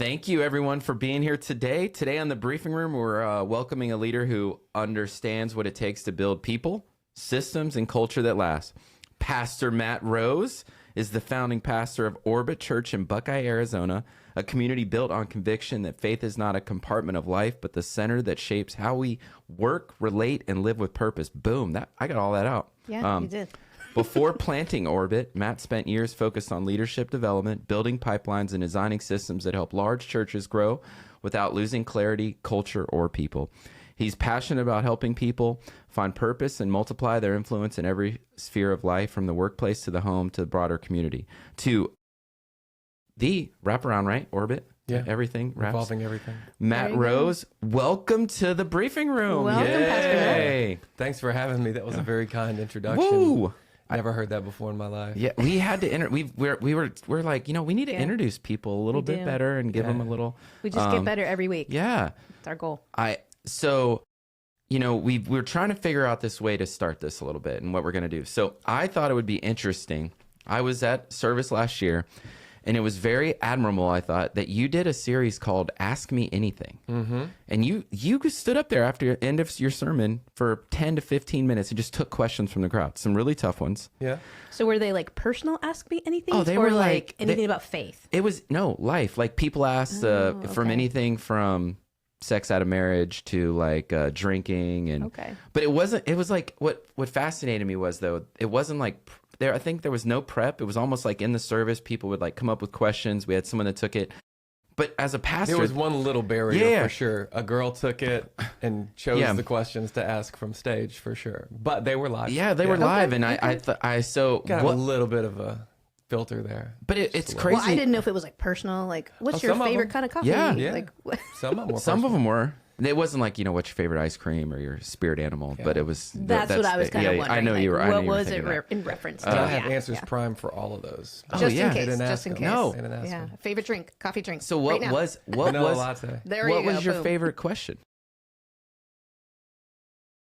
Thank you, everyone, for being here today. Today on the briefing room, we're welcoming a leader who understands what it takes to build people, systems, and culture that last. Pastor Matt Rose is the founding pastor of Orbit Church in Buckeye, Arizona, a community built on conviction that faith is not a compartment of life, but the center that shapes how we work, relate, and live with purpose. Boom. I got all that out. Yeah, you did. Before planting Orbit, Matt spent years focused on leadership development, building pipelines, and designing systems that help large churches grow without losing clarity, culture, or people. He's passionate about helping people find purpose and multiply their influence in every sphere of life, from the workplace to the home to the broader community. To the wraparound, right? Orbit? Yeah. Everything wraps. Involving everything. Matt Rose, welcome to the briefing room. Welcome, Pastor Matt. Thanks for having me. That was a very kind introduction. Woo! Never heard that before in my life. Yeah, we had to we're like, we need to introduce people a little bit better and give them a little. We just get better every week. Yeah, It's our goal. We're trying to figure out this way to start this a little bit and what we're going to do. So I thought it would be interesting. I was at service last year, and it was very admirable, I thought, that you did a series called Ask Me Anything. Mm-hmm. And you stood up there after the end of your sermon for 10 to 15 minutes and just took questions from the crowd, some really tough ones. Yeah. So were they like personal Ask Me Anything? Oh, they or were like anything about faith? It was, life. Like people asked from anything from sex out of marriage to like drinking. And but it was like, what fascinated me was, though, it wasn't like I think there was no prep. It was almost like in the service, people would like come up with questions. We had someone that took it. But as a pastor, there was one little barrier for sure. A girl took it and chose the questions to ask from stage for sure. But they were live. Yeah, they were live. And I got a little bit of a filter there. But it's crazy. Well, I didn't know if it was like personal. Like, what's your favorite kind of coffee? Yeah. Like, Some of them were. Some of them were. It wasn't like, what's your favorite ice cream or your spirit animal, but it was. That's what I was kind of wondering. I know you were. What was it in reference to? I have answers prime for all of those. Just in case. Just in case. No. Yeah. Favorite drink, coffee drink. So what was vanilla latte? What was your favorite question?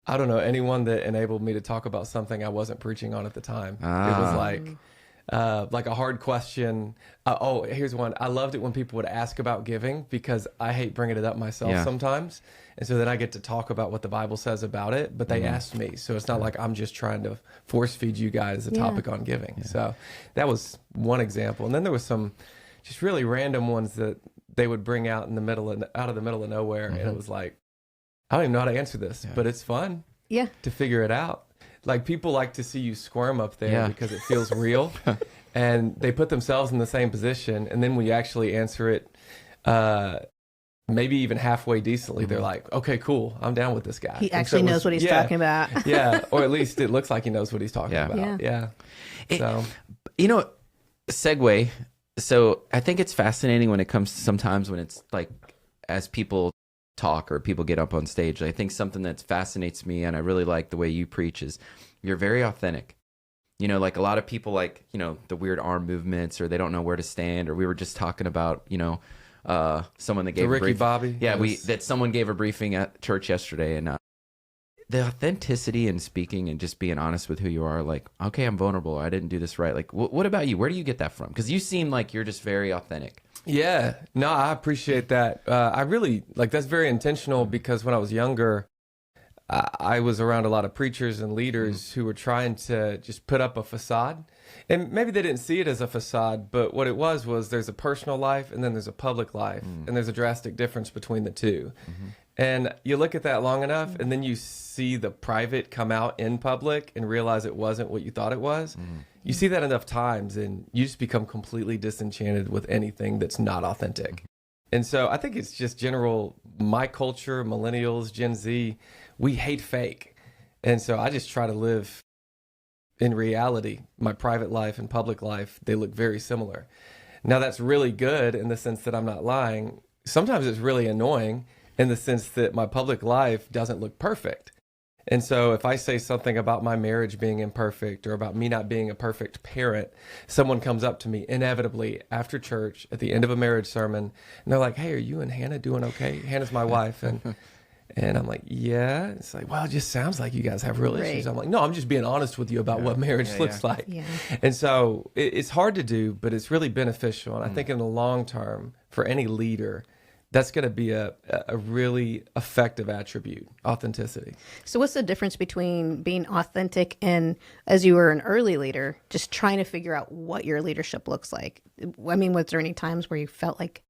I don't know. Anyone that enabled me to talk about something I wasn't preaching on at the time. It was like a hard question. Here's one. I loved it when people would ask about giving, because I hate bringing it up myself sometimes. And so then I get to talk about what the Bible says about it, but they asked me. So it's not like I'm just trying to force feed you guys a topic on giving. So that was one example. And then there was some just really random ones that they would bring out in the middle of nowhere. And it was like, I don't even know how to answer this, but it's fun to figure it out. Like, people like to see you squirm up there because it feels real, and they put themselves in the same position. And then when you actually answer it, maybe even halfway decently, they're like, okay, cool, I'm down with this guy. He actually knows what he's talking about. Or at least it looks like he knows what he's talking about. Segue. So I think it's fascinating when it comes to sometimes when it's like, as people talk or people get up on stage, I think something that fascinates me, and I really like the way you preach, is you're very authentic. Like a lot of people like, the weird arm movements, or they don't know where to stand, or we were just talking about, someone that gave Ricky Bobby. Yeah, that someone gave a briefing at church yesterday, and the authenticity in speaking and just being honest with who you are, like, okay, I'm vulnerable, I didn't do this right. Like, what about you? Where do you get that from? Because you seem like you're just very authentic. Yeah, no, I appreciate that. I really, that's very intentional, because when I was younger, I was around a lot of preachers and leaders who were trying to just put up a facade. And maybe they didn't see it as a facade, but what it was there's a personal life and then there's a public life, and there's a drastic difference between the two. And you look at that long enough, and then you see the private come out in public and realize it wasn't what you thought it was. You see that enough times, and you just become completely disenchanted with anything that's not authentic. And so I think it's just general, my culture, millennials, Gen Z, we hate fake. And so I just try to live in reality. My private life and public life, they look very similar. Now, that's really good in the sense that I'm not lying. Sometimes it's really annoying in the sense that my public life doesn't look perfect. And so if I say something about my marriage being imperfect, or about me not being a perfect parent, someone comes up to me inevitably after church at the end of a marriage sermon, and they're like, hey, are you and Hannah doing okay? Hannah's my wife. And And I'm like, yeah. It's like, well, it just sounds like you guys have real issues. I'm like, no, I'm just being honest with you about what marriage looks like. Yeah. And so it's hard to do, but it's really beneficial. And I think in the long term, for any leader, that's going to be a really effective attribute, authenticity. So what's the difference between being authentic and, as you were an early leader, just trying to figure out what your leadership looks like? I mean, was there any times where you felt like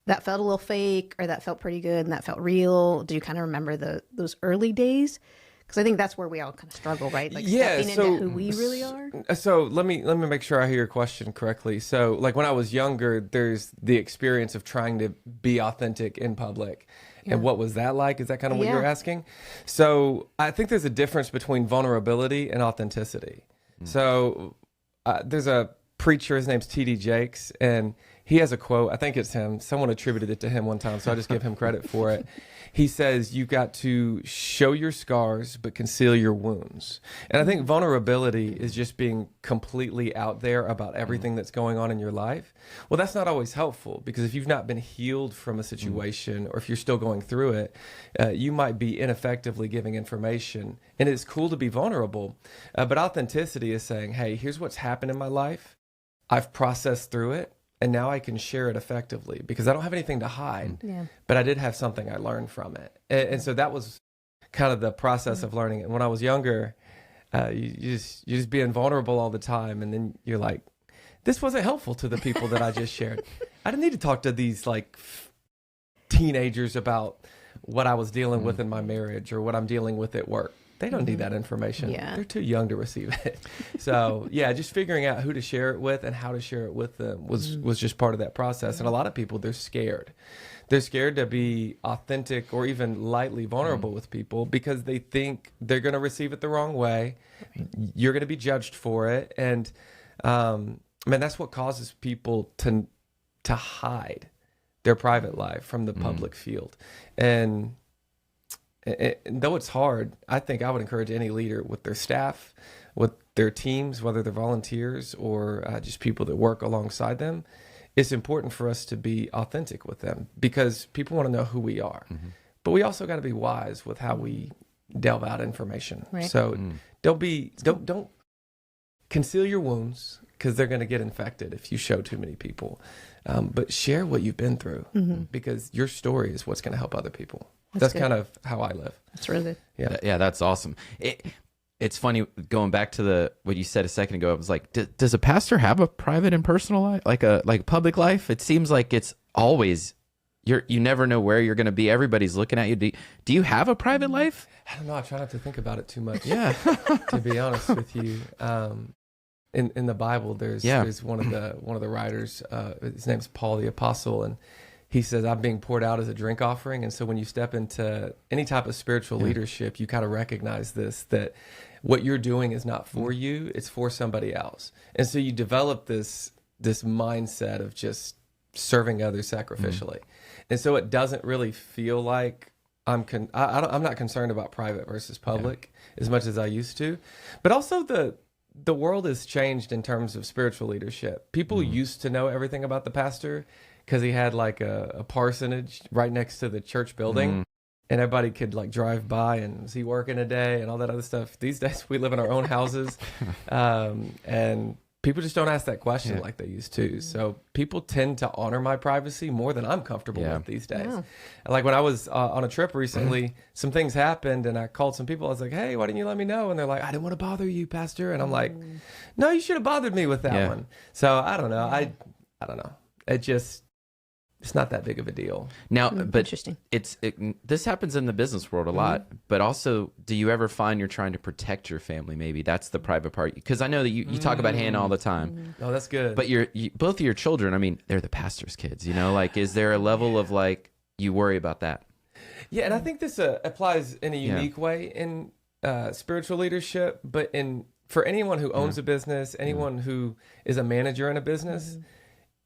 that felt a little fake, or that felt pretty good and that felt real? Do you kind of remember those early days? Because I think that's where we all kind of struggle, right? Like stepping into who we really are. So let me make sure I hear your question correctly. So like when I was younger, there's the experience of trying to be authentic in public. And what was that like? Is that kind of what you're asking? So I think there's a difference between vulnerability and authenticity. So there's a preacher, his name's T.D. Jakes, and he has a quote. I think it's him. Someone attributed it to him one time, so I just give him credit for it. He says, you've got to show your scars, but conceal your wounds. And I think vulnerability is just being completely out there about everything that's going on in your life. Well, that's not always helpful, because if you've not been healed from a situation, or if you're still going through it, you might be ineffectively giving information. And it's cool to be vulnerable, but authenticity is saying, hey, here's what's happened in my life. I've processed through it. And now I can share it effectively because I don't have anything to hide, but I did have something I learned from it. And so that was kind of the process of learning. And when I was younger, you just being vulnerable all the time. And then you're like, this wasn't helpful to the people that I just shared. I didn't need to talk to these like teenagers about what I was dealing with in my marriage or what I'm dealing with at work. They don't need that information. They're too young to receive it. So just figuring out who to share it with and how to share it with them was just part of that process. And a lot of people, they're scared. They're scared to be authentic or even lightly vulnerable with people because they think they're going to receive it the wrong way. You're going to be judged for it. And that's what causes people to hide their private life from the public field. And though it's hard, I think I would encourage any leader with their staff, with their teams, whether they're volunteers or just people that work alongside them, it's important for us to be authentic with them because people want to know who we are. But we also got to be wise with how we delve out information. Right. So don't conceal your wounds because they're going to get infected if you show too many people. But share what you've been through because your story is what's going to help other people. That's kind of how I live. That's really good. Yeah, that's awesome. It's funny going back to what you said a second ago. I was like, does a pastor have a private and personal life, like a public life? It seems like it's always you never know where you're going to be. Everybody's looking at you. Do you have a private life? I don't know. I try not to think about it too much. Yeah, to be honest with you. In the Bible, there's one of the writers. His name's Paul the Apostle, and he says, I'm being poured out as a drink offering. And so when you step into any type of spiritual leadership, you kind of recognize this, that what you're doing is not for you, it's for somebody else. And so you develop this mindset of just serving others sacrificially. And so it doesn't really feel like I'm not concerned about private versus public as much as I used to. But also the world has changed in terms of spiritual leadership. People used to know everything about the pastor because he had like a parsonage right next to the church building and everybody could like drive by and was he working a day and all that other stuff. These days we live in our own houses and people just don't ask that question like they used to. So people tend to honor my privacy more than I'm comfortable with these days. Yeah. Like when I was on a trip recently, some things happened and I called some people. I was like, hey, why didn't you let me know? And they're like, I didn't want to bother you, Pastor. And I'm like, no, you should have bothered me with that one. So I don't know. I don't know. It's not that big of a deal. Now, but interesting. This happens in the business world a lot, but also, do you ever find you're trying to protect your family? Maybe that's the private part. Because I know that you talk about Hannah all the time. Oh, that's good. But both of your children, I mean, they're the pastor's kids, like, is there a level of like, you worry about that? Yeah, and I think this applies in a unique way in spiritual leadership, but for anyone who owns a business, anyone who is a manager in a business,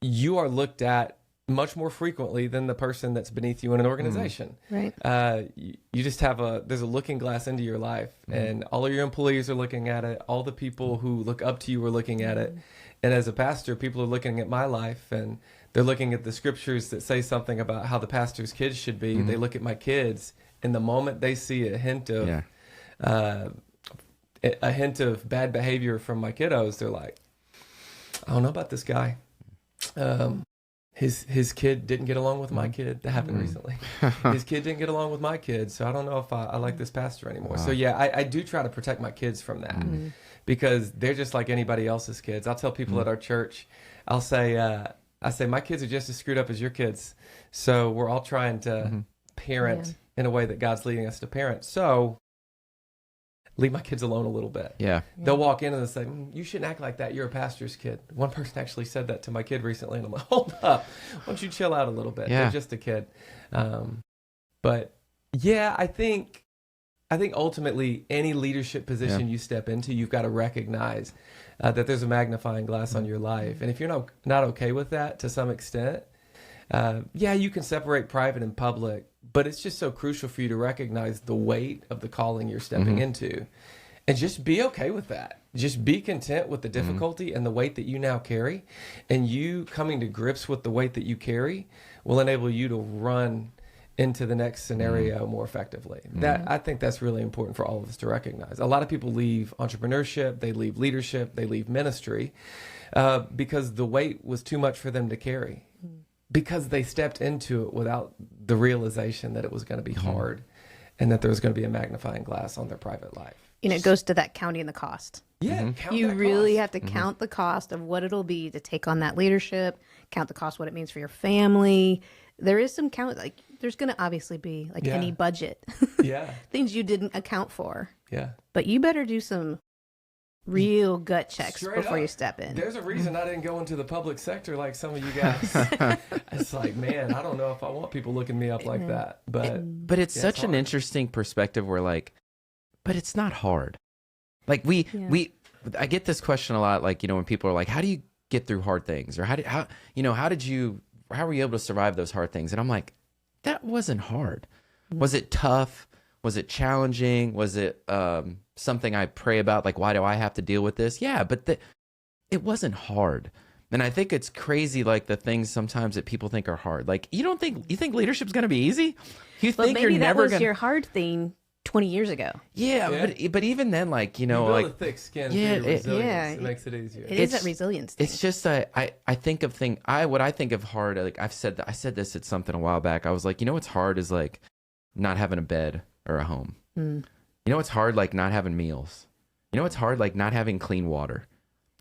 you are looked at much more frequently than the person that's beneath you in an organization. Right. You just there's a looking glass into your life and all of your employees are looking at it. All the people who look up to you are looking at it. And as a pastor, people are looking at my life and they're looking at the scriptures that say something about how the pastor's kids should be. They look at my kids And the moment they see a hint of Yeah. a hint of bad behavior from my kiddos, they're like, I don't know about this guy. His kid didn't get along with my kid. That happened recently. His kid didn't get along with my kid, so I don't know if I like this pastor anymore. Wow. So yeah, I do try to protect my kids from that because they're just like anybody else's kids. I'll tell people at our church, I say my kids are just as screwed up as your kids. So we're all trying to parent in a way that God's leading us to parent. So leave my kids alone a little bit. Yeah. They'll walk in and they'll say, you shouldn't act like that. You're a pastor's kid. One person actually said that to my kid recently. And I'm like, hold up. Why don't you chill out a little bit? Yeah. They're just a kid. But yeah, I think ultimately any leadership position you step into, you've got to recognize that there's a magnifying glass on your life. And if you're not okay with that to some extent, yeah, you can separate private and public, but it's just so crucial for you to recognize the weight of the calling you're stepping into and just be okay with that. Just be content with the difficulty and the weight that you now carry, and you coming to grips with the weight that you carry will enable you to run into the next scenario more effectively. That I think that's really important for all of us to recognize. A lot of people leave entrepreneurship, they leave leadership, they leave ministry because the weight was too much for them to carry. Because they stepped into it without the realization that it was going to be hard and that there was going to be a magnifying glass on their private life. It goes to that counting the cost. Yeah, count You that really cost. have to count the cost of what it'll be to take on that leadership, count the cost, what it means for your family. There is some count, like there's going to obviously be like any budget, Yeah, things you didn't account for, yeah. but you better do some real gut checks Straight before up. you step in. There's a reason I didn't go into the public sector like some of you guys. It's like, man, I don't know if I want people looking me up like that. But But it's Yeah, such it's an hard. interesting perspective where like, but it's not hard. Like I get this question a lot. Like, when people are like, how do you get through hard things? Or how were you able to survive those hard things? And I'm like, that wasn't hard. Was it tough? Was it challenging? Was it something I pray about? Like, why do I have to deal with this? Yeah, but it wasn't hard. And I think it's crazy, like the things sometimes that people think are hard. Like, you think leadership's going to be easy? You But think maybe you're that never was going to... your hard thing 20 years ago. Yeah, but even then, like, you build like... a thick skin Yeah, for your resilience. yeah. It makes it easier. It is that resilience thing. It's just I think of what I think of hard. Like I said this at something a while back. I was like, what's hard is like not having a bed or a home. It's hard, like not having meals. It's hard, like not having clean water.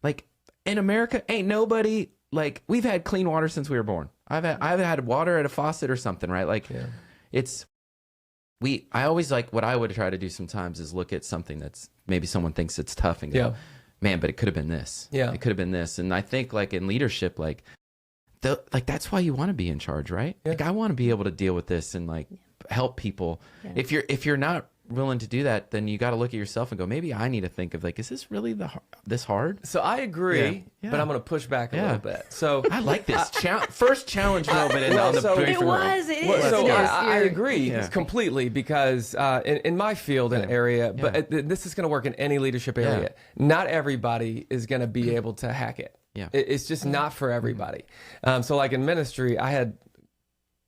Like in America, ain't nobody like we've had clean water since we were born. I've had water at a faucet or something, right? Like I always like what I would try to do sometimes is look at something that's maybe someone thinks it's tough and go, man, but it could have been this. Yeah. It could have been this. And I think like in leadership, like that's why you want to be in charge, right? Yeah. Like I want to be able to deal with this and like help people. Yeah. If you're not willing to do that, then you got to look at yourself and go, maybe I need to think of like, is this really this hard? So I agree, Yeah. but I'm going to push back a little bit. So I like this first challenge moment in on the so- briefing It room. was. It Well, is. so It is. I You're- agree Yeah. completely because in my field and area, but this is going to work in any leadership area. Not everybody is going to be able to hack it. Yeah. It's just not for everybody. So like in ministry, I had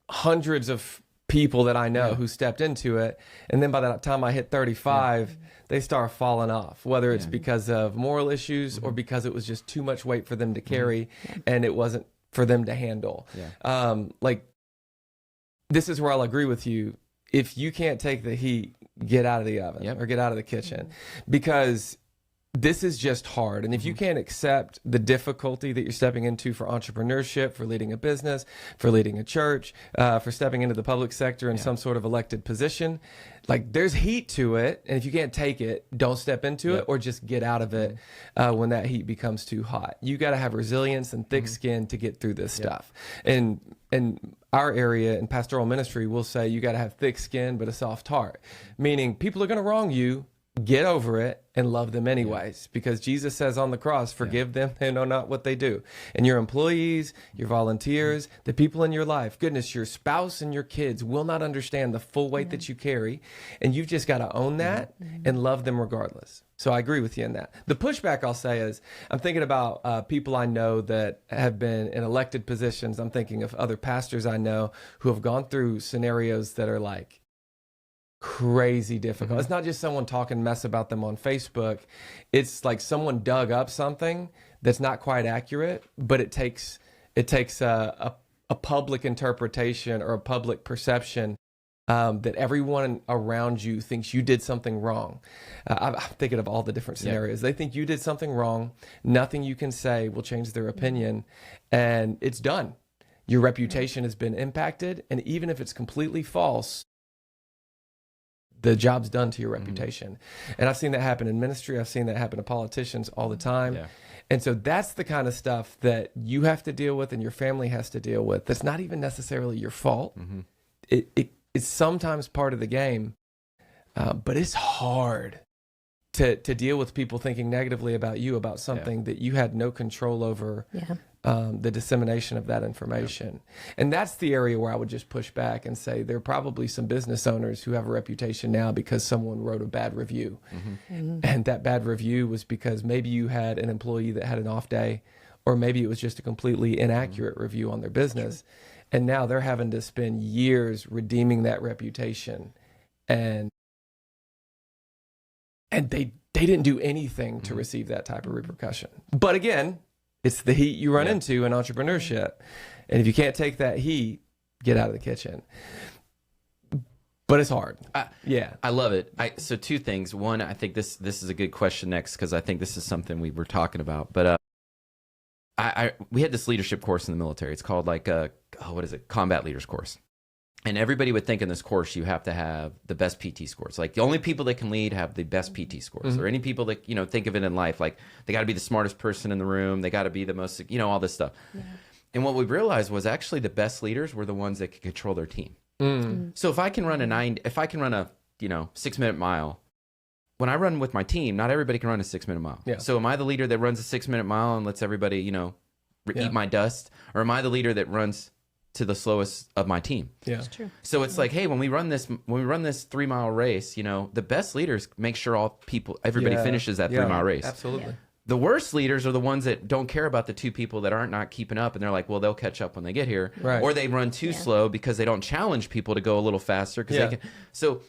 hundreds of people that I know who stepped into it, and then by the time I hit 35, they start falling off, whether it's because of moral issues or because it was just too much weight for them to carry and it wasn't for them to handle. Like this is where I'll agree with you. If you can't take the heat, get out of the oven or get out of the kitchen, because this is just hard. And if you can't accept the difficulty that you're stepping into for entrepreneurship, for leading a business, for leading a church, for stepping into the public sector in some sort of elected position, like there's heat to it. And if you can't take it, don't step into it or just get out of it when that heat becomes too hot. You got to have resilience and thick skin to get through this stuff. And our area in pastoral ministry, we'll say you got to have thick skin but a soft heart, meaning people are going to wrong you. Get over it and love them anyways, because Jesus says on the cross, forgive them, they know not what they do. And your employees, your volunteers, the people in your life, goodness, your spouse and your kids will not understand the full weight that you carry. And you've just got to own that and love them regardless. So I agree with you in that. The pushback I'll say is I'm thinking about people I know that have been in elected positions. I'm thinking of other pastors I know who have gone through scenarios that are like, crazy difficult. It's not just someone talking mess about them on Facebook. It's like someone dug up something that's not quite accurate, but it takes a public interpretation or a public perception that everyone around you thinks you did something wrong. I'm thinking of all the different scenarios. They think you did something wrong. Nothing you can say will change their opinion, and it's done. Your reputation has been impacted, and even if it's completely false, the job's done to your reputation. And I've seen that happen in ministry. I've seen that happen to politicians all the time. Yeah. And so that's the kind of stuff that you have to deal with and your family has to deal with. That's not even necessarily your fault. It's sometimes part of the game, but it's hard to deal with people thinking negatively about you, about something that you had no control over. The dissemination of that information. And that's the area where I would just push back and say there are probably some business owners who have a reputation now because someone wrote a bad review. And that bad review was because maybe you had an employee that had an off day, or maybe it was just a completely inaccurate review on their business. And now they're having to spend years redeeming that reputation. And they didn't do anything to receive that type of repercussion. But again, it's the heat you run into in entrepreneurship. And if you can't take that heat, get out of the kitchen. But it's hard. I love it. So two things. One, I think this is a good question next, because I think this is something we were talking about. But we had this leadership course in the military. It's called Combat Leaders Course. And everybody would think in this course you have to have the best PT scores. Like the only people that can lead have the best PT scores. Or any people that, think of it in life, like they got to be the smartest person in the room. They got to be the most, all this stuff. And what we realized was actually the best leaders were the ones that could control their team. So if I can run a 6-minute mile, when I run with my team, not everybody can run a 6-minute mile. So am I the leader that runs a 6-minute mile and lets everybody, eat my dust? Or am I the leader that runs to the slowest of my team? That's true. So it's like, hey, when we run this 3-mile race, the best leaders make sure everybody finishes that 3-mile race. Absolutely. The worst leaders are the ones that don't care about the two people that aren't not keeping up, and they're like, well, they'll catch up when they get here. Right. Or they run too slow because they don't challenge people to go a little faster. They can. So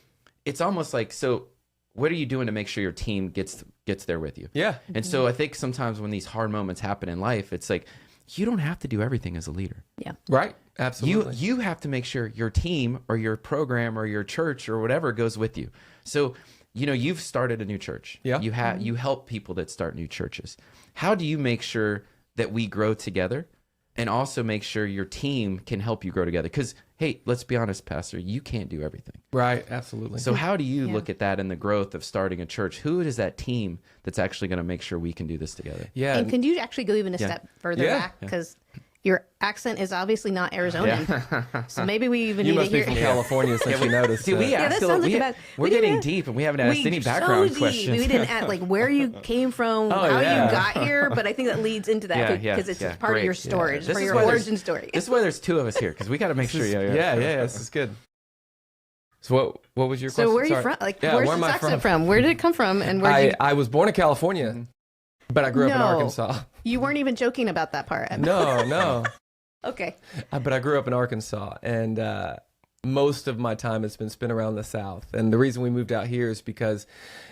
it's almost like, so what are you doing to make sure your team gets there with you? Yeah. And so I think sometimes when these hard moments happen in life, it's like, you don't have to do everything as a leader. Yeah. Right. Absolutely. You have to make sure your team or your program or your church or whatever goes with you. So, you've started a new church. Yeah. You help people that start new churches. How do you make sure that we grow together and also make sure your team can help you grow together? Because, hey, let's be honest, Pastor, you can't do everything. Right. Absolutely. So how do you look at that in the growth of starting a church? Who is that team that's actually going to make sure we can do this together? Yeah. And can you actually go even a step further back? Because your accent is obviously not Arizonan. So maybe we even You need must to be hear from California since you noticed. See, we asked that sounds like we're we getting didn't- deep, and we haven't asked any background deep. questions. We didn't ask where you came from, how you got here, but I think that leads into that because it's just part of your story, just This for is your why origin story. This is why there's two of us here, because we got to make sure. Yeah. This is good. So what was your question? So where are you Sorry. from? where Where's am this I accent from? Where did it come from? And where did you... I was born in California, but I grew up in Arkansas. You weren't even joking about that part. No. Okay. But I grew up in Arkansas, and most of my time has been spent around the South. And the reason we moved out here is because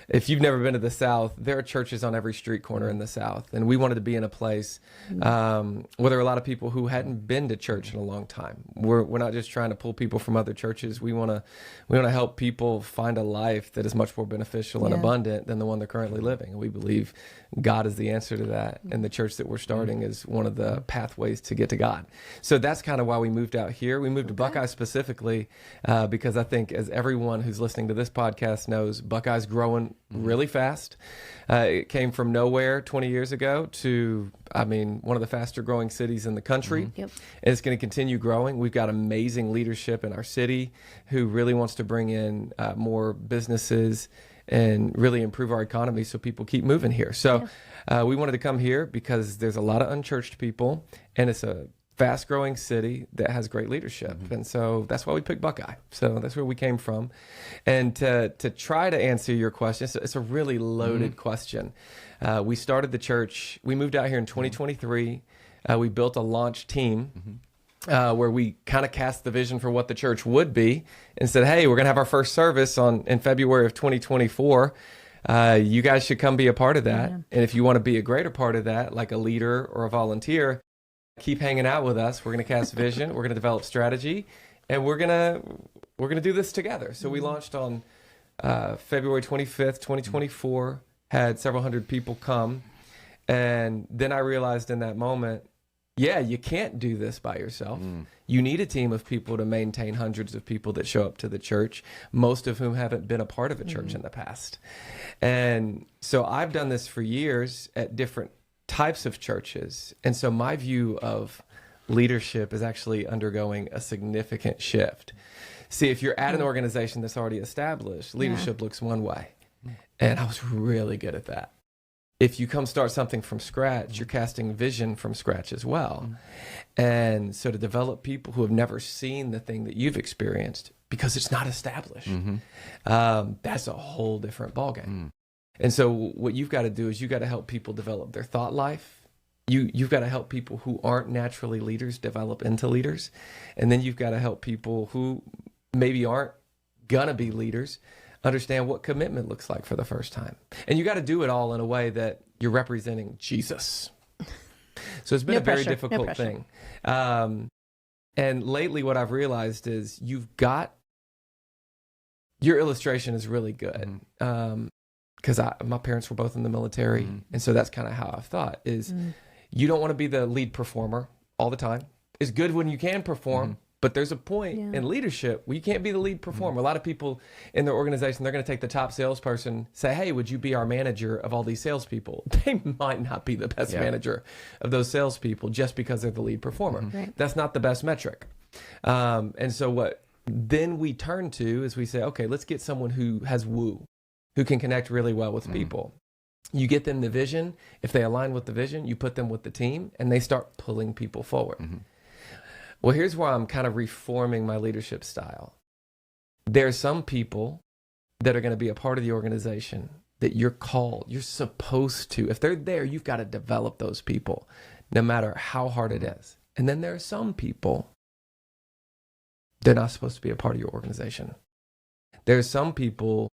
if you've never been to the South, there are churches on every street corner in the South. And we wanted to be in a place where there are a lot of people who hadn't been to church in a long time. We're not just trying to pull people from other churches. We want to help people find a life that is much more beneficial and abundant than the one they're currently living. And we believe God is the answer to that. And the church that we're starting is one of the pathways to get to God. So that's kind of why we moved out here. We moved to Buckeye specifically because I think, as everyone who's listening to this podcast knows, Buckeye's growing really fast. It came from nowhere 20 years ago to, one of the faster growing cities in the country. Yep. And it's going to continue growing. We've got amazing leadership in our city who really wants to bring in more businesses and really improve our economy so people keep moving here. So we wanted to come here because there's a lot of unchurched people, and it's a fast-growing city that has great leadership. And so that's why we picked Buckeye. So that's where we came from. And to try to answer your question, it's a really loaded question. We started the church. We moved out here in 2023. We built a launch team. where we kind of cast the vision for what the church would be and said, hey, we're going to have our first service in February of 2024. You guys should come be a part of that. And if you want to be a greater part of that, like a leader or a volunteer, keep hanging out with us. We're going to cast vision. We're going to develop strategy, and we're going to do this together. So we launched on February 25th, 2024, had several hundred people come. And then I realized in that moment, yeah, you can't do this by yourself. You need a team of people to maintain hundreds of people that show up to the church, most of whom haven't been a part of a church in the past. And so I've done this for years at different types of churches. And so my view of leadership is actually undergoing a significant shift. See, if you're at an organization that's already established, leadership looks one way. And I was really good at that. If you come start something from scratch, you're casting vision from scratch as well. And so to develop people who have never seen the thing that you've experienced, because it's not established, that's a whole different ballgame. And so what you've got to do is you've got to help people develop their thought life. You've got to help people who aren't naturally leaders develop into leaders. And then you've got to help people who maybe aren't gonna be leaders understand what commitment looks like for the first time. And you got to do it all in a way that you're representing Jesus. So it's been a very difficult thing. And lately what I've realized is your illustration is really good. Because my parents were both in the military. And so that's kind of how I've thought is you don't want to be the lead performer all the time. It's good when you can perform. But there's a point in leadership where you can't be the lead performer. A lot of people in their organization, they're going to take the top salesperson, say, hey, would you be our manager of all these salespeople? They might not be the best manager of those salespeople just because they're the lead performer. That's not the best metric. And so what then we turn to is we say, okay, let's get someone who has woo, who can connect really well with people. You get them the vision. If they align with the vision, you put them with the team, and they start pulling people forward. Well, here's where I'm kind of reforming my leadership style. There are some people that are going to be a part of the organization that you're supposed to. If they're there, you've got to develop those people, no matter how hard it is. And then there are some people, they're not supposed to be a part of your organization. There are some people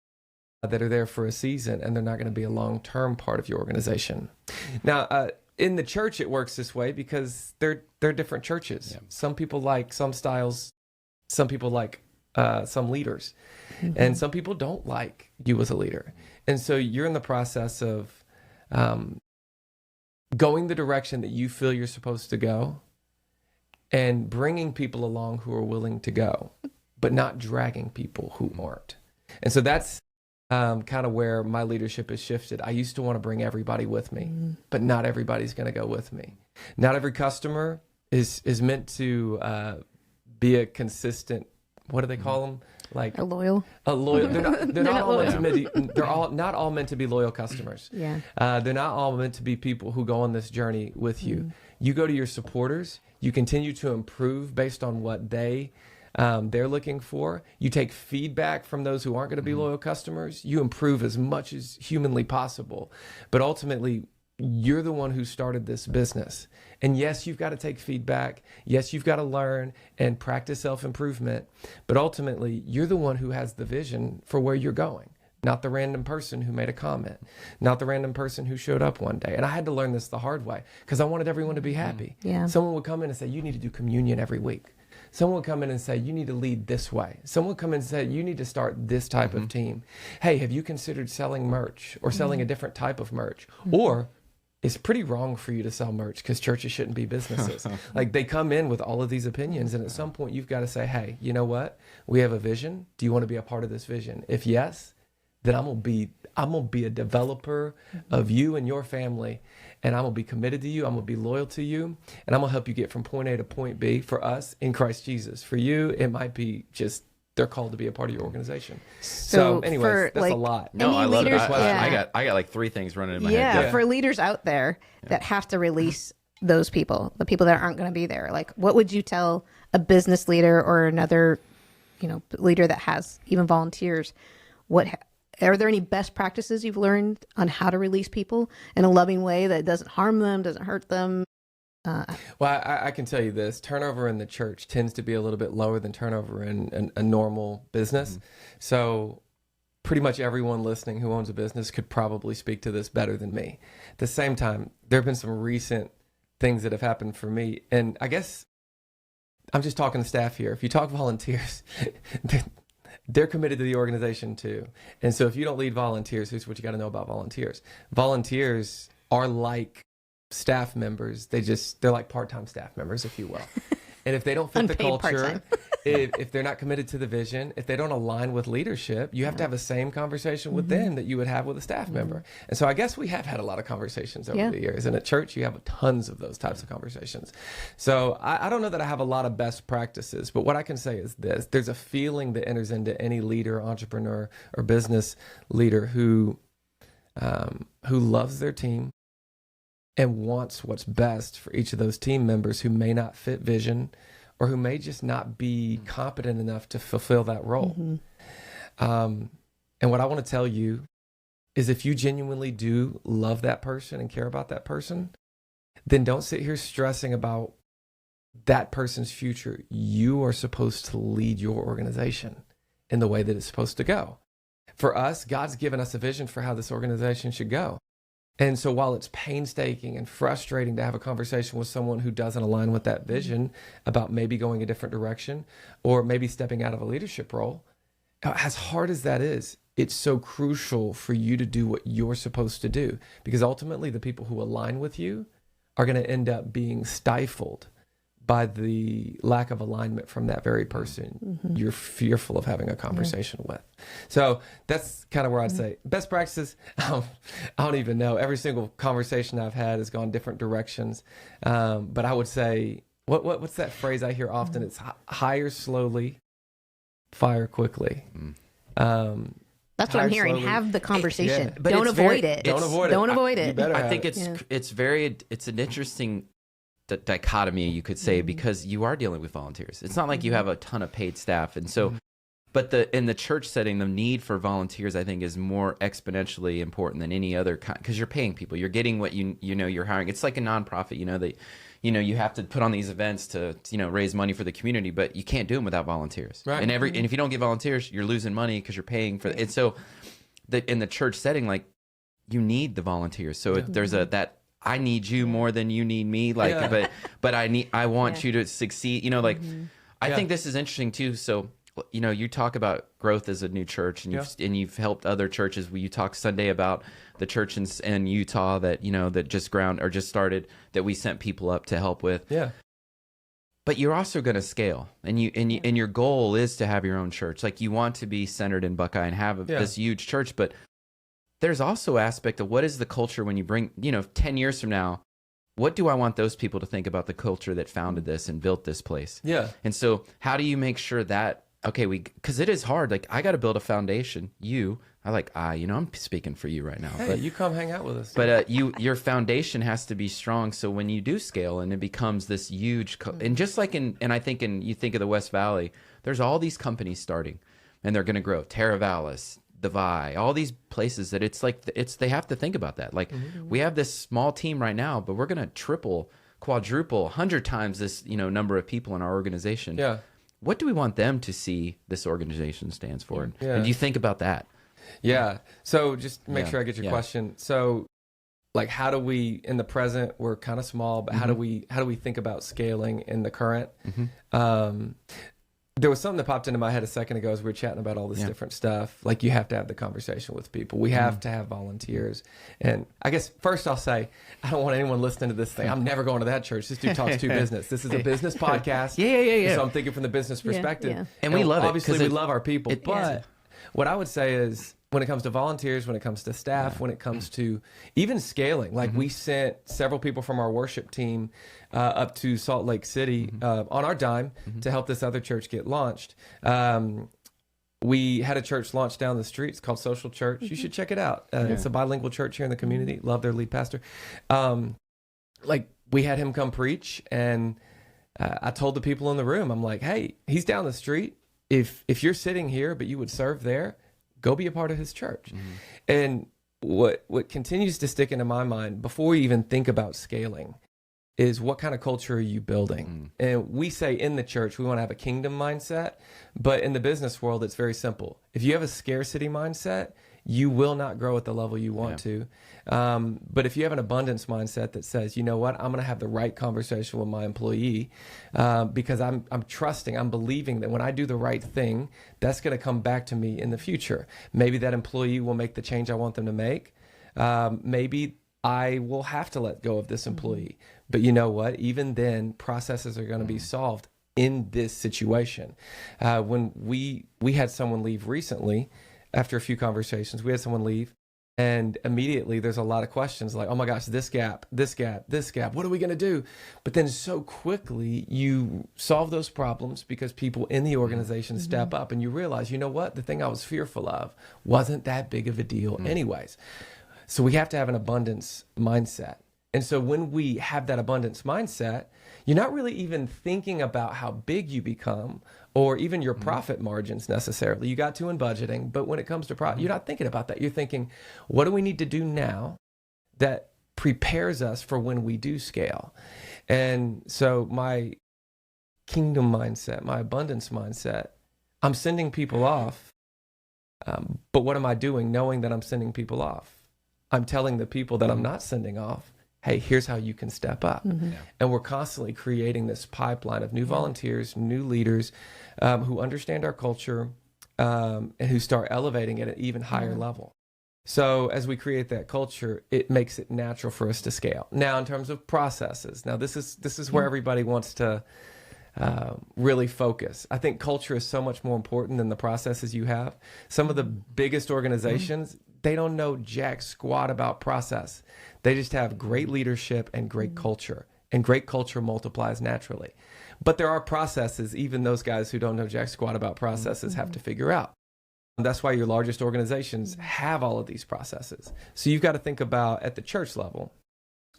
that are there for a season, and they're not going to be a long-term part of your organization. Now, in the church, it works this way because they're different churches. Some people like some styles. Some people like some leaders. And some people don't like you as a leader. And so you're in the process of going the direction that you feel you're supposed to go and bringing people along who are willing to go, but not dragging people who aren't. And so that's kind of where my leadership has shifted. I used to want to bring everybody with me, but not everybody's going to go with me. Not every customer is meant to be a consistent, what do they call them? Like A loyal. They're not all meant to be. They're not all meant to be loyal customers. Yeah. They're not all meant to be people who go on this journey with you. You go to your supporters. You continue to improve based on what they're looking for. You take feedback from those who aren't going to be loyal customers. You improve as much as humanly possible. But ultimately, you're the one who started this business. And yes, you've got to take feedback. Yes, you've got to learn and practice self-improvement. But ultimately, you're the one who has the vision for where you're going. Not the random person who made a comment. Not the random person who showed up one day. And I had to learn this the hard way because I wanted everyone to be happy. Yeah. Someone would come in and say, you need to do communion every week. Someone would come in and say, you need to lead this way. Someone would come in and say, you need to start this type of team. Hey, have you considered selling merch or selling a different type of merch? Or it's pretty wrong for you to sell merch because churches shouldn't be businesses. Like they come in with all of these opinions. And at some point you've got to say, hey, you know what? We have a vision. Do you want to be a part of this vision? If yes, then I'm going to be a developer of you and your family. And I'm going to be committed to you. I'm going to be loyal to you. And I'm going to help you get from point A to point B for us in Christ Jesus. For you, it might be just they're called to be a part of your organization. So anyways, that's a lot. No, I love it. Yeah. I got like three things running in my head. Yeah, for leaders out there that have to release those people, the people that aren't going to be there. Like, what would you tell a business leader or another, leader that has even volunteers? Are there any best practices you've learned on how to release people in a loving way that doesn't harm them, doesn't hurt them? Well, I can tell you this: turnover in the church tends to be a little bit lower than turnover in a normal business. So pretty much everyone listening who owns a business could probably speak to this better than me. At the same time, there have been some recent things that have happened for me. And I guess I'm just talking to staff here. If you talk volunteers, they're committed to the organization too. And so if you don't lead volunteers, here's what you got to know about volunteers. Volunteers are like staff members. They're like part-time staff members, if you will. And if they don't fit the Unpaid culture, part-time. if they're not committed to the vision, if they don't align with leadership, you have to have the same conversation with them that you would have with a staff member. And so I guess we have had a lot of conversations over the years. And at church, you have tons of those types of conversations. So I don't know that I have a lot of best practices, but what I can say is this: there's a feeling that enters into any leader, entrepreneur, or business leader who loves their team and wants what's best for each of those team members who may not fit vision or who may just not be competent enough to fulfill that role. And what I want to tell you is, if you genuinely do love that person and care about that person, then don't sit here stressing about that person's future. You are supposed to lead your organization in the way that it's supposed to go. For us, God's given us a vision for how this organization should go. And so while it's painstaking and frustrating to have a conversation with someone who doesn't align with that vision about maybe going a different direction or maybe stepping out of a leadership role, as hard as that is, it's so crucial for you to do what you're supposed to do, because ultimately the people who align with you are going to end up being stifled by the lack of alignment from that very person you're fearful of having a conversation with. So that's kind of where I'd say best practices. I don't even know. Every single conversation I've had has gone different directions. But I would say, what's that phrase I hear often? It's hire slowly, fire quickly. That's what I'm hearing. slowly. Have the conversation. but Don't it's avoid very- it. Don't avoid it. Don't avoid You it. better I have think it. it's an interesting dichotomy, you could say, because you are dealing with volunteers. It's not like you have a ton of paid staff, and so but in the church setting, the need for volunteers, I think, is more exponentially important than any other kind, because you're paying people, you're getting what you know you're hiring. It's like a nonprofit, that you have to put on these events to raise money for the community, but you can't do them without volunteers. Right. And if you don't get volunteers, you're losing money because you're paying for it. And so in the church setting, like, you need the volunteers. So there's that I need you more than you need me. Like, but I want you to succeed. I think this is interesting too. So, you talk about growth as a new church, and you've helped other churches. You talk Sunday about the church in Utah that that just started, that we sent people up to help with. Yeah. But you're also going to scale, and your goal is to have your own church. Like, you want to be centered in Buckeye and have this huge church, but there's also aspect of what is the culture when you bring, 10 years from now, what do I want those people to think about the culture that founded this and built this place? Yeah. And so how do you make sure that, because it is hard. Like, I got to build a foundation. I'm speaking for you right now. Hey, But you come hang out with us. But your foundation has to be strong. So when you do scale and it becomes this huge, and just like you think of the West Valley, there's all these companies starting, and they're going to grow. Terravalis, the Vi, all these places that they have to think about that. Like, we have this small team right now, but we're going to triple, quadruple, 100 times this number of people in our organization. Yeah. What do we want them to see this organization stands for? Yeah. And do you think about that? Yeah. So just to make Yeah. sure I get your Yeah. question. So, like, how do we, in the present, we're kind of small, but how do we think about scaling in the current? There was something that popped into my head a second ago as we were chatting about all this different stuff. Like, you have to have the conversation with people. We have to have volunteers. And I guess first I'll say, I don't want anyone listening to this thing. I'm never going to that church. This dude talks to business. This is a business podcast. Yeah. So I'm thinking from the business perspective. yeah. And we love it, Obviously, 'cause we it- love our people. it- But what I would say is, when it comes to volunteers, when it comes to staff, when it comes to even scaling, like, we sent several people from our worship team up to Salt Lake City on our dime to help this other church get launched. We had a church launch down the street. It's called Social Church. You should check it out. It's a bilingual church here in the community. Love their lead pastor. We had him come preach, and I told the people in the room, I'm like, hey, he's down the street. If you're sitting here, but you would serve there, go be a part of his church. And what continues to stick into my mind before we even think about scaling is what kind of culture are you building? And we say in the church, we want to have a kingdom mindset, but in the business world, it's very simple. If you have a scarcity mindset, you will not grow at the level you want to. But if you have an abundance mindset that says, you know what, I'm going to have the right conversation with my employee because I'm trusting, I'm believing that when I do the right thing, that's going to come back to me in the future. Maybe that employee will make the change I want them to make. Maybe I will have to let go of this employee. But you know what? Even then, processes are going to be solved in this situation. When we had someone leave recently, after a few conversations, we had someone leave, and immediately there's a lot of questions like, oh my gosh, this gap, what are we going to do? But then so quickly you solve those problems because people in the organization step up, and you realize, you know what? The thing I was fearful of wasn't that big of a deal anyways. So we have to have an abundance mindset. And so when we have that abundance mindset, you're not really even thinking about how big you become or even your profit margins necessarily. You got to in budgeting, but when it comes to profit, you're not thinking about that. You're thinking, what do we need to do now that prepares us for when we do scale? And so my kingdom mindset, my abundance mindset, I'm sending people off. But what am I doing knowing that I'm sending people off? I'm telling the people that I'm not sending off, hey, here's how you can step up. And we're constantly creating this pipeline of new volunteers, new leaders who understand our culture and who start elevating at an even higher level. So as we create that culture, it makes it natural for us to scale. Now, in terms of processes, now this is where everybody wants to really focus. I think culture is so much more important than the processes you have. Some of the biggest organizations, they don't know jack squat about process. They just have great leadership and great culture, and great culture multiplies naturally. But there are processes, even those guys who don't know jack squat about processes have to figure out. That's why your largest organizations have all of these processes. So you've got to think about, at the church level,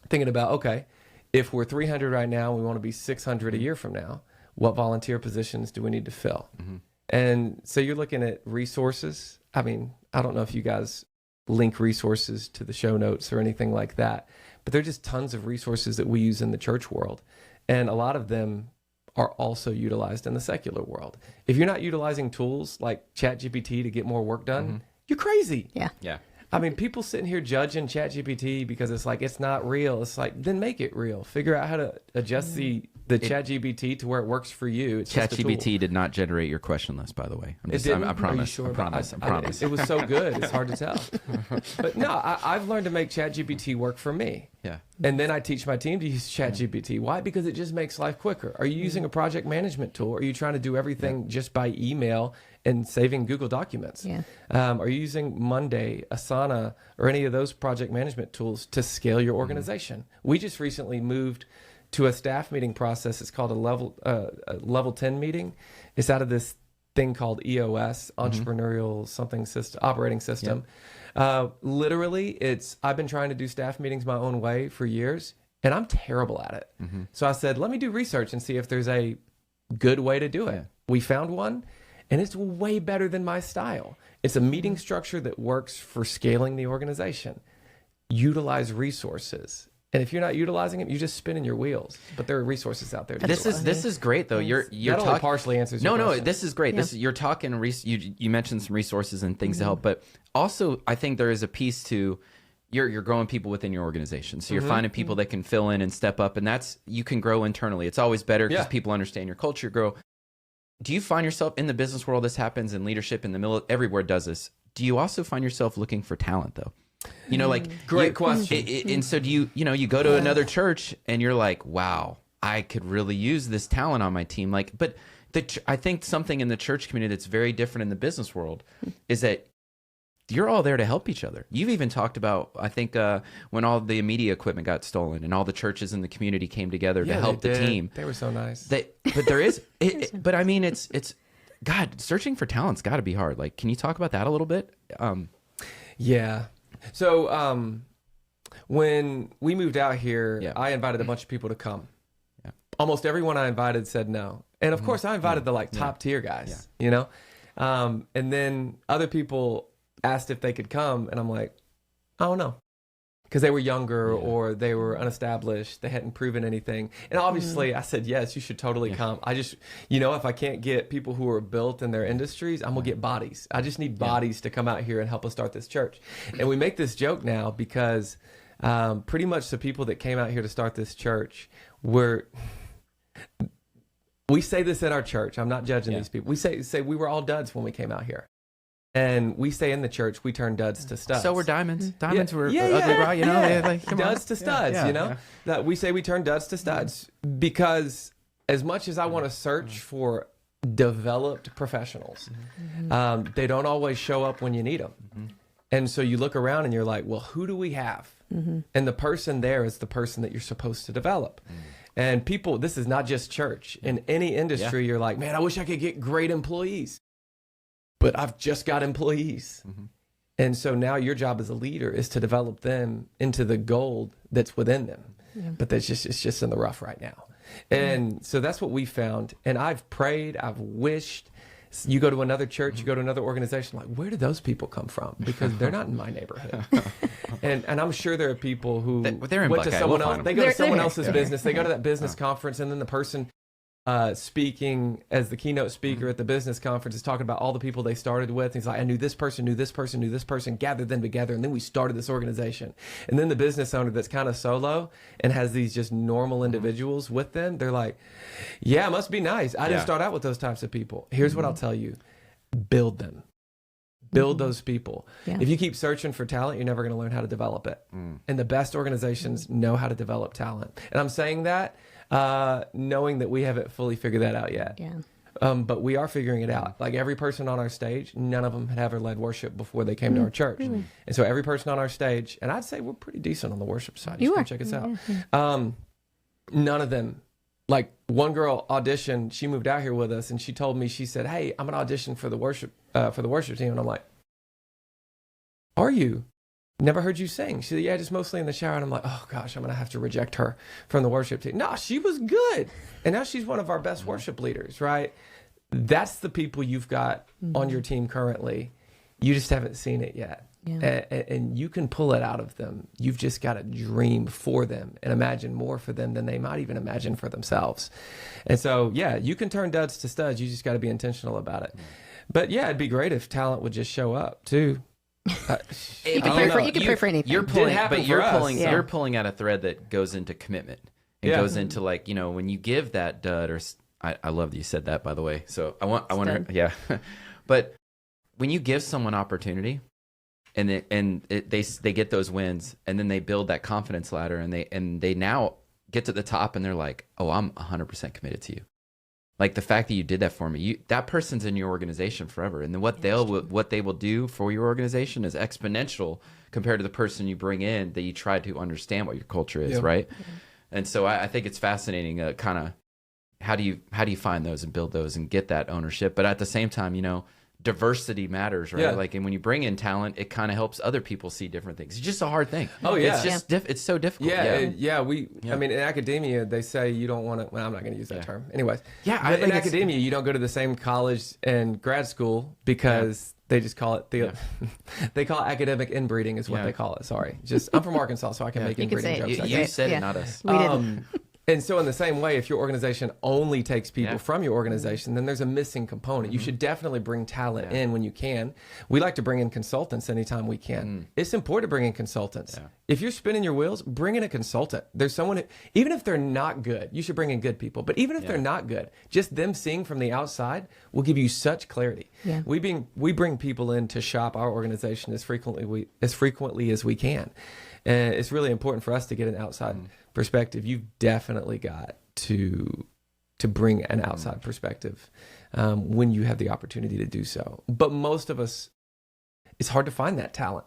thinking about, okay, if we're 300 right now, we want to be 600 a year from now, what volunteer positions do we need to fill? And so you're looking at resources. I mean, I don't know if you guys link resources to the show notes or anything like that, but there are just tons of resources that we use in the church world. And a lot of them are also utilized in the secular world. If you're not utilizing tools like ChatGPT to get more work done, you're crazy. Yeah. I mean, people sitting here judging ChatGPT because it's like, it's not real. It's like, then make it real. Figure out how to adjust the ChatGPT to where it works for you. ChatGPT did not generate your question list, by the way. I promise. Are you sure? I promise. It was so good. It's hard to tell. But no, I've learned to make ChatGPT work for me. Yeah. And then I teach my team to use ChatGPT. Why? Because it just makes life quicker. Are you using a project management tool? Are you trying to do everything just by email and saving Google Documents? Are you using Monday, Asana, or any of those project management tools to scale your organization? We just recently moved to a staff meeting process. It's called a level 10 meeting. It's out of this thing called EOS, Entrepreneurial Something System, Operating System. Literally, I've been trying to do staff meetings my own way for years, and I'm terrible at it. So I said, let me do research and see if there's a good way to do it. We found one, and it's way better than my style. It's a meeting structure that works for scaling the organization. Utilize resources. And if you're not utilizing them, you're just spinning your wheels. But there are resources out there. This is great though. You're that only partially answers your question. This is great. You're talking. You mentioned some resources and things to help, but also I think there is a piece to you're growing people within your organization. So you're finding people that can fill in and step up, and you can grow internally. It's always better because people understand your culture. Grow. Do you find yourself in the business world? This happens in leadership, in the middle. Everywhere does this. Do you also find yourself looking for talent though? You know, like great question. And so do you go to another church and you're like, wow, I could really use this talent on my team. Like, but I think something in the church community that's very different in the business world is that you're all there to help each other. You've even talked about, I think, when all the media equipment got stolen and all the churches in the community came together to help the team. They were so nice. But there is, but I mean, it's God, searching for talent's got to be hard. Like, can you talk about that a little bit? Yeah. So when we moved out here, I invited a bunch of people to come. Almost everyone I invited said no. And of course, I invited the top tier guys, you know? And then other people asked if they could come. And I'm like, I don't know. because they were younger or they were unestablished. They hadn't proven anything. And obviously I said, yes, you should totally come. I just, if I can't get people who are built in their industries, I'm going to get bodies. I just need bodies to come out here and help us start this church. And we make this joke now because pretty much the people that came out here to start this church we say this at our church. I'm not judging these people. We say we were all duds when we came out here. And we say in the church, we turn duds to studs. So we're diamonds. Diamonds were ugly, right? Duds to studs, That we say we turn duds to studs because as much as I want to search for developed professionals, they don't always show up when you need them. And so you look around and you're like, well, who do we have? And the person there is the person that you're supposed to develop. And people, this is not just church. In any industry, you're like, man, I wish I could get great employees. But I've just got employees. And so now your job as a leader is to develop them into the gold that's within them. But it's just in the rough right now. And so that's what we found. And I've prayed, I've wished. You go to another church, you go to another organization, like, where do those people come from? Because they're not in my neighborhood. And I'm sure there are people who they're in went to Buckeye. someone We'll else. find They them. go to someone else's business. They go to that business conference, and then the person speaking as the keynote speaker at the business conference is talking about all the people they started with. He's like, I knew this person, knew this person, knew this person, gathered them together, and then we started this organization. And then the business owner that's kind of solo and has these just normal individuals with them, they're like, yeah, it must be nice. I didn't start out with those types of people. Here's what I'll tell you. Build them. Build those people. Yeah. If you keep searching for talent, you're never going to learn how to develop it. And the best organizations know how to develop talent. And I'm saying that knowing that we haven't fully figured that out yet. But we are figuring it out. Like every person on our stage, none of them had ever led worship before they came to our church. And so every person on our stage, and I'd say we're pretty decent on the worship side. You come check us out. None of them. Like one girl auditioned, she moved out here with us, and she told me, she said, hey, I'm going to audition for the worship team. And I'm like, are you? Never heard you sing. She said, yeah, just mostly in the shower. And I'm like, oh gosh, I'm going to have to reject her from the worship team. No, she was good. And now she's one of our best worship leaders, right? That's the people you've got on your team currently. You just haven't seen it yet. And you can pull it out of them. You've just got to dream for them and imagine more for them than they might even imagine for themselves. And so, yeah, you can turn duds to studs. You just got to be intentional about it. But yeah, it'd be great if talent would just show up too. You can pray for anything. You're pulling, but you're for us. pulling, you're pulling at a thread that goes into commitment. It goes into like, when you give that dud, or I love that you said that, by the way. So I wonder, but when you give someone opportunity, and they get those wins, and then they build that confidence ladder, and they now get to the top, and they're like, oh, I'm 100% committed to you. Like the fact that you did that for me, that person's in your organization forever, and then what they will do for your organization is exponential compared to the person you bring in that you try to understand what your culture is, right? And so I think it's fascinating, kind of how do you find those and build those and get that ownership, but at the same time, diversity matters, right? Like, and when you bring in talent, it kind of helps other people see different things. It's just a hard thing. Oh yeah, it's just it's so difficult. I mean, in academia, they say you don't want to. Well, I'm not going to use that term. Anyways, in academia, you don't go to the same college and grad school because they just call it they call it academic inbreeding is what they call it. Sorry, just I'm from Arkansas, so I can make inbreeding jokes. You said it, not us. We didn't. And so in the same way, if your organization only takes people from your organization, then there's a missing component. You should definitely bring talent in when you can. We like to bring in consultants anytime we can. It's important to bring in consultants. If you're spinning your wheels, bring in a consultant. There's someone, even if they're not good, you should bring in good people. But even if they're not good, just them seeing from the outside will give you such clarity. We bring people in to shop our organization as frequently as we can. And it's really important for us to get an outside perspective. You've definitely got to bring an outside perspective when you have the opportunity to do so. But most of us, it's hard to find that talent.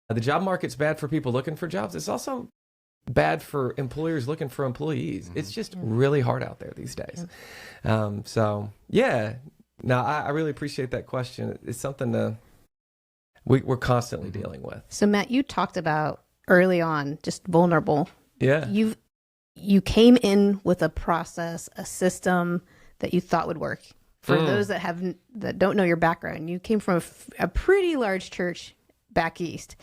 The job market's bad for people looking for jobs. It's also bad for employers looking for employees. It's just really hard out there these days. So, yeah. No, I really appreciate that question. It's something we're constantly dealing with. So, Matt, you talked about early on, just vulnerable. Yeah. You came in with a process, a system that you thought would work. For those that don't know your background, you came from a pretty large church back east.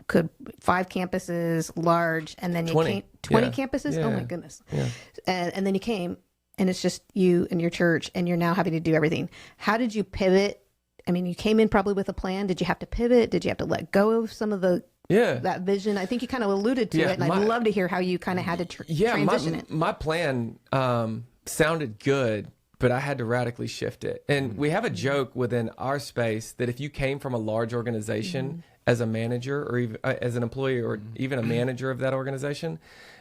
could 5 campuses, large, and then you 20. came 20 Yeah. campuses. Yeah. Oh my goodness! Yeah. And then you came, and it's just you and your church, and you're now having to do everything. How did you pivot? I mean, you came in probably with a plan. Did you have to pivot? Did you have to let go of some of that vision? I think you kind of alluded to it, and I'd love to hear how you kind of had to transition it. My plan sounded good, but I had to radically shift it. And we have a joke within our space that if you came from a large organization as a manager or even as an employee or even a manager of that organization,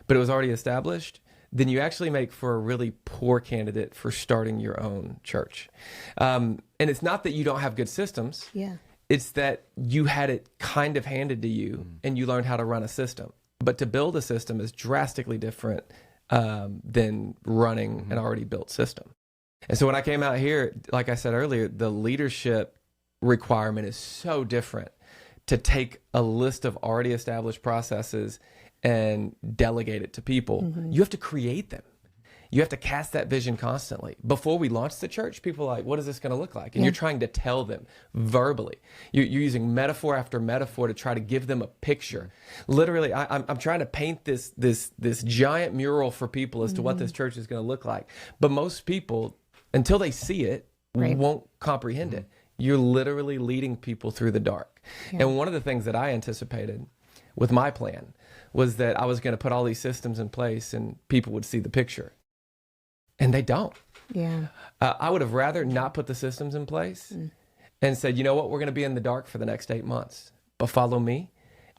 but it was already established, then you actually make for a really poor candidate for starting your own church. And it's not that you don't have good systems. Yeah. It's that you had it kind of handed to you and you learned how to run a system. But to build a system is drastically different than running an already built system. And so when I came out here, like I said earlier, the leadership requirement is so different to take a list of already established processes and delegate it to people. You have to create them. You have to cast that vision constantly. Before we launched the church, people are like, what is this going to look like? And you're trying to tell them verbally. You're using metaphor after metaphor to try to give them a picture. Literally, I'm trying to paint this giant mural for people as to what this church is going to look like. But most people, until they see it, won't comprehend it. You're literally leading people through the dark. And one of the things that I anticipated with my plan was that I was going to put all these systems in place and people would see the picture. And they don't. Yeah. I would have rather not put the systems in place and said, you know what, we're going to be in the dark for the next 8 months, but follow me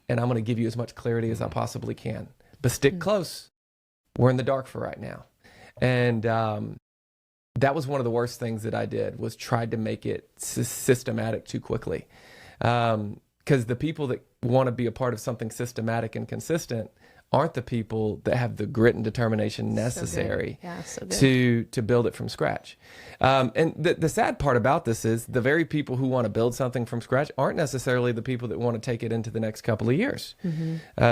and I'm going to give you as much clarity as I possibly can. But stick close. We're in the dark for right now. And that was one of the worst things that I did, was tried to make it systematic too quickly. Because the people that want to be a part of something systematic and consistent aren't the people that have the grit and determination necessary to build it from scratch. And the sad part about this is the very people who want to build something from scratch aren't necessarily the people that want to take it into the next couple of years.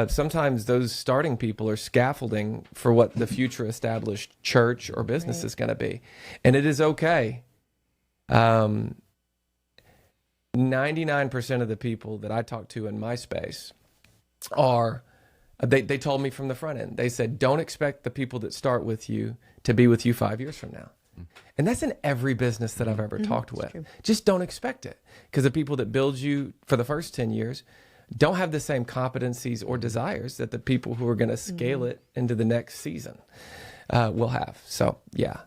Sometimes those starting people are scaffolding for what the future established church or business is going to be. And it is okay. 99% of the people that I talk to in my space are... They told me from the front end, they said, don't expect the people that start with you to be with you 5 years from now. And that's in every business that I've ever talked with. Just don't expect it. Because the people that build you for the first 10 years don't have the same competencies or desires that the people who are going to scale it into the next season will have. So, yeah.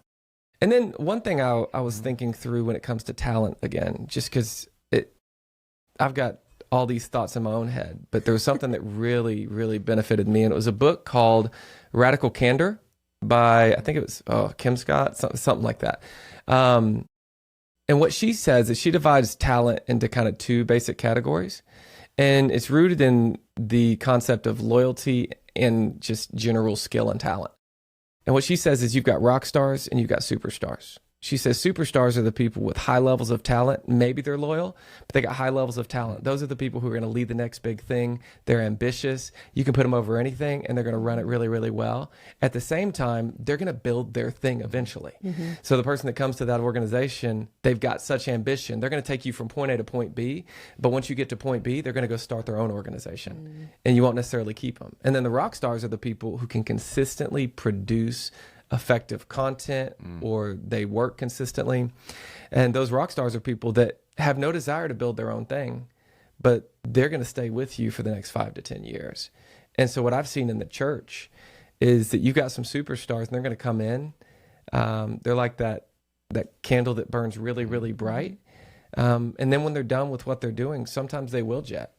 And then one thing I was thinking through when it comes to talent again, just because I've got all these thoughts in my own head, but there was something that really, really benefited me. And it was a book called Radical Candor by, I think it was Kim Scott, something like that. And what she says is she divides talent into kind of 2 basic categories. And it's rooted in the concept of loyalty and just general skill and talent. And what she says is you've got rock stars and you've got superstars. She says superstars are the people with high levels of talent. Maybe they're loyal, but they got high levels of talent. Those are the people who are going to lead the next big thing. They're ambitious. You can put them over anything, and they're going to run it really, really well. At the same time, they're going to build their thing eventually. So the person that comes to that organization, they've got such ambition. They're going to take you from point A to point B, but once you get to point B, they're going to go start their own organization, and you won't necessarily keep them. And then the rock stars are the people who can consistently produce effective content or they work consistently. And those rock stars are people that have no desire to build their own thing, but they're going to stay with you for the next 5 to 10 years. And so what I've seen in the church is that you've got some superstars and they're going to come in. They're like that candle that burns really, really bright. And then when they're done with what they're doing, sometimes they will jet.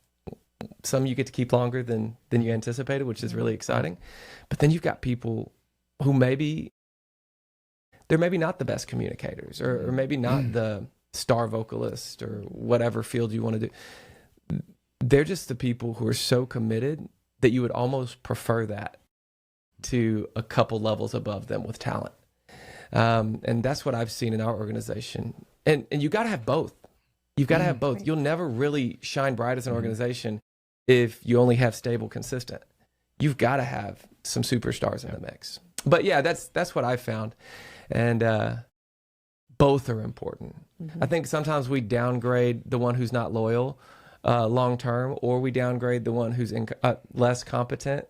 Some you get to keep longer than you anticipated, which is really exciting. But then you've got people who they're maybe not the best communicators or maybe not the star vocalist or whatever field you want to do. They're just the people who are so committed that you would almost prefer that to a couple levels above them with talent. And that's what I've seen in our organization. And you got to have both. You've got to have both. You'll never really shine bright as an organization if you only have stable, consistent. You've got to have some superstars in the mix. But yeah, that's what I found. And both are important. I think sometimes we downgrade the one who's not loyal long term, or we downgrade the one who's less competent.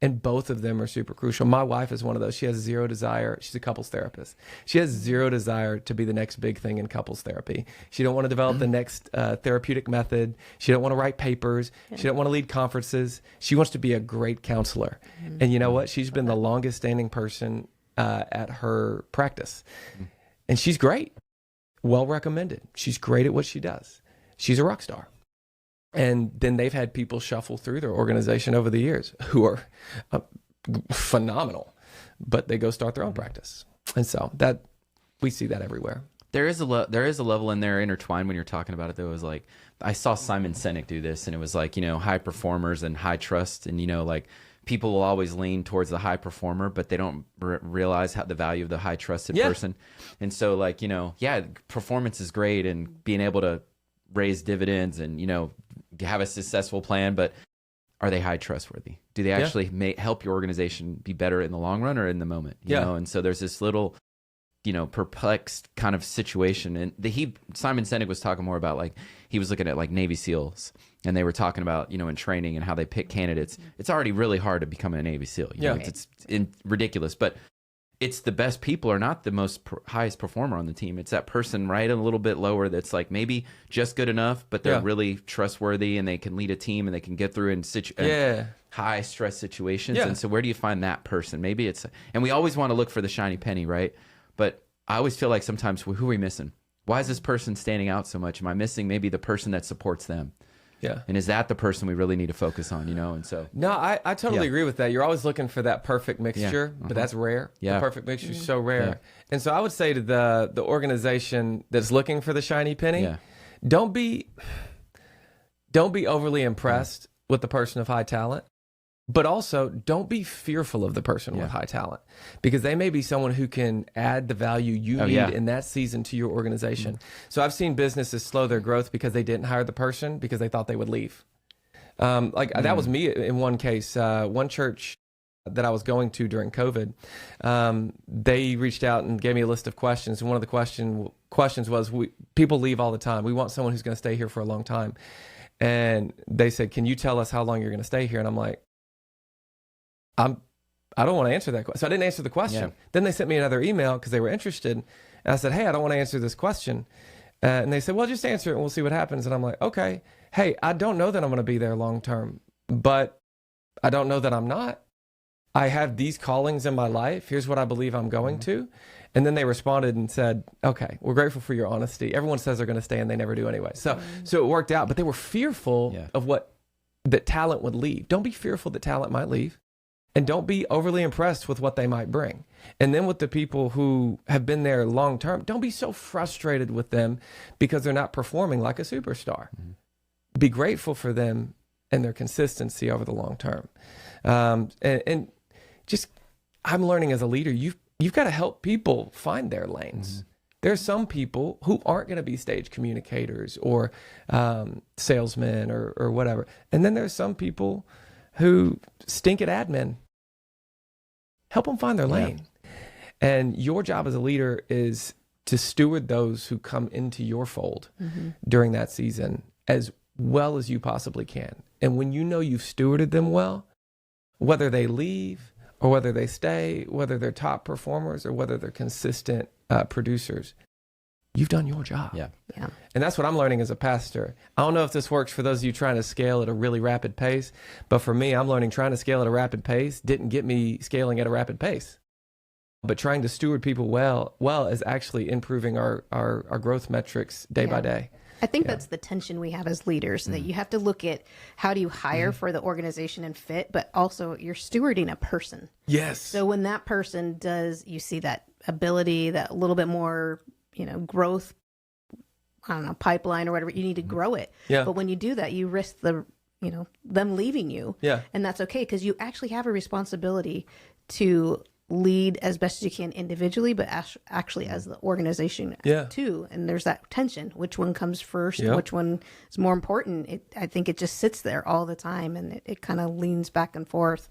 And both of them are super crucial. My wife is one of those. She has zero desire. She's a couples therapist. She has zero desire to be the next big thing in couples therapy. She don't want to develop the next therapeutic method. She don't want to write papers. She don't want to lead conferences. She wants to be a great counselor. And you know what? She's been the longest standing person at her practice. And she's great. Well recommended. She's great at what she does. She's a rock star. And then they've had people shuffle through their organization over the years who are phenomenal, but they go start their own practice. And so that we see that everywhere. There is a level in there intertwined when you're talking about it, though. It was like, I saw Simon Sinek do this, and it was like, high performers and high trust. And, like people will always lean towards the high performer, but they don't realize the value of the high trusted person. And so like, performance is great and being able to raise dividends and, have a successful plan, but are they high trustworthy? Do they actually help your organization be better in the long run or in the moment? You know? And so there's this little, perplexed kind of situation. And Simon Sinek was talking more about, like, he was looking at like Navy SEALs, and they were talking about, in training and how they pick candidates. It's already really hard to become a Navy SEAL. You know? It's ridiculous, but it's the best people are not the most highest performer on the team. It's that person right a little bit lower that's like maybe just good enough, but they're really trustworthy and they can lead a team and they can get through in high stress situations. And so where do you find that person? Maybe it's, and we always want to look for the shiny penny, right? But I always feel like sometimes, who are we missing? Why is this person standing out so much? Am I missing maybe the person that supports them? Yeah. And is that the person we really need to focus on, And so. No, I totally agree with that. You're always looking for that perfect mixture, but that's rare. The perfect mixture is so rare. And so I would say to the organization that's looking for the shiny penny, don't be overly impressed with the person of high talent, but also don't be fearful of the person with high talent, because they may be someone who can add the value you need in that season to your organization. So I've seen businesses slow their growth because they didn't hire the person because they thought they would leave. That was me in one case. One church that I was going to during COVID, they reached out and gave me a list of questions. And one of the questions was, people leave all the time. We want someone who's going to stay here for a long time. And they said, can you tell us how long you're going to stay here? And I'm like, I don't want to answer that question. So I didn't answer the question. Then they sent me another email because they were interested. And I said, hey, I don't want to answer this question. And they said, well, just answer it and we'll see what happens. And I'm like, okay, hey, I don't know that I'm going to be there long term, but I don't know that I'm not. I have these callings in my life. Here's what I believe I'm going to. And then they responded and said, okay, we're grateful for your honesty. Everyone says they're going to stay and they never do anyway. So it worked out, but they were fearful of that talent would leave. Don't be fearful that talent might leave. And don't be overly impressed with what they might bring. And then with the people who have been there long term, don't be so frustrated with them because they're not performing like a superstar. Be grateful for them and their consistency over the long term. And just, I'm learning as a leader, you've got to help people find their lanes. There's some people who aren't going to be stage communicators or salesmen or whatever. And then there's some people who stink at admin. Help them find their lane. And your job as a leader is to steward those who come into your fold during that season as well as you possibly can. And when you know you've stewarded them well, whether they leave or whether they stay, whether they're top performers or whether they're consistent producers, you've done your job. And that's what I'm learning as a pastor. I don't know if this works for those of you trying to scale at a really rapid pace, but for me, I'm learning trying to scale at a rapid pace didn't get me scaling at a rapid pace. But trying to steward people well is actually improving our growth metrics day by day. I think that's the tension we have as leaders, that you have to look at how do you hire for the organization and fit, but also you're stewarding a person. Yes. So when that person does, you see that ability, that little bit more, growth, I don't know, pipeline or whatever, you need to grow it. But when you do that, you risk them leaving you. And that's okay, because you actually have a responsibility to lead as best as you can individually, but actually as the organization too. And there's that tension. Which one comes first? Which one is more important? I think it just sits there all the time, and it kind of leans back and forth.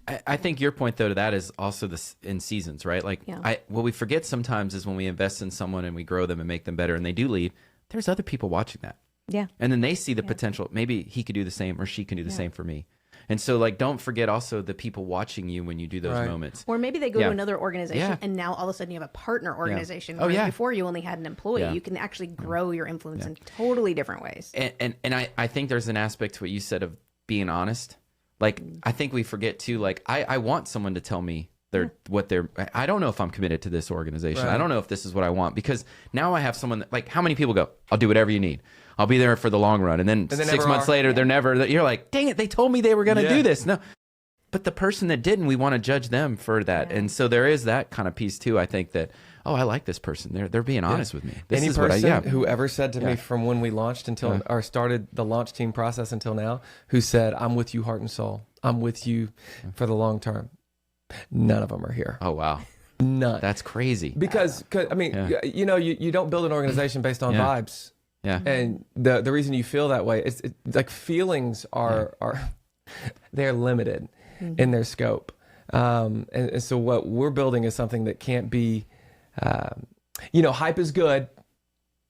I think your point, though, to that is also this in seasons, right? Like, what we forget sometimes is when we invest in someone and we grow them and make them better and they do leave, there's other people watching that. Yeah. And then they see the potential. Maybe he could do the same or she can do the same for me. And so, like, don't forget also the people watching you when you do those moments. Or maybe they go to another organization Yeah. and now all of a sudden you have a partner organization. Oh, where yeah. Before you only had an employee. Yeah. You can actually grow your influence in totally different ways. And I think there's an aspect to what you said of being honest. Like, I think we forget too, like, I want someone to tell me I don't know if I'm committed to this organization. Right. I don't know if this is what I want, because now I have someone that, like, how many people go, I'll do whatever you need. I'll be there for the long run. And then 6 months later, they're never, you're like, dang it, they told me they were going to do this. No, but the person that didn't, we want to judge them for that. And so there is that kind of piece too. I think that, oh, I like this person. They're being honest with me. This Any is person what who ever said to me from when we launched until or started the launch team process until now, who said, I'm with you heart and soul. I'm with you for the long term. None of them are here. Oh, wow. None. That's crazy. Because I mean, you don't build an organization based on vibes. Yeah. And the reason you feel that way is like feelings are they're limited in their scope. And so what we're building is something that can't be, hype is good,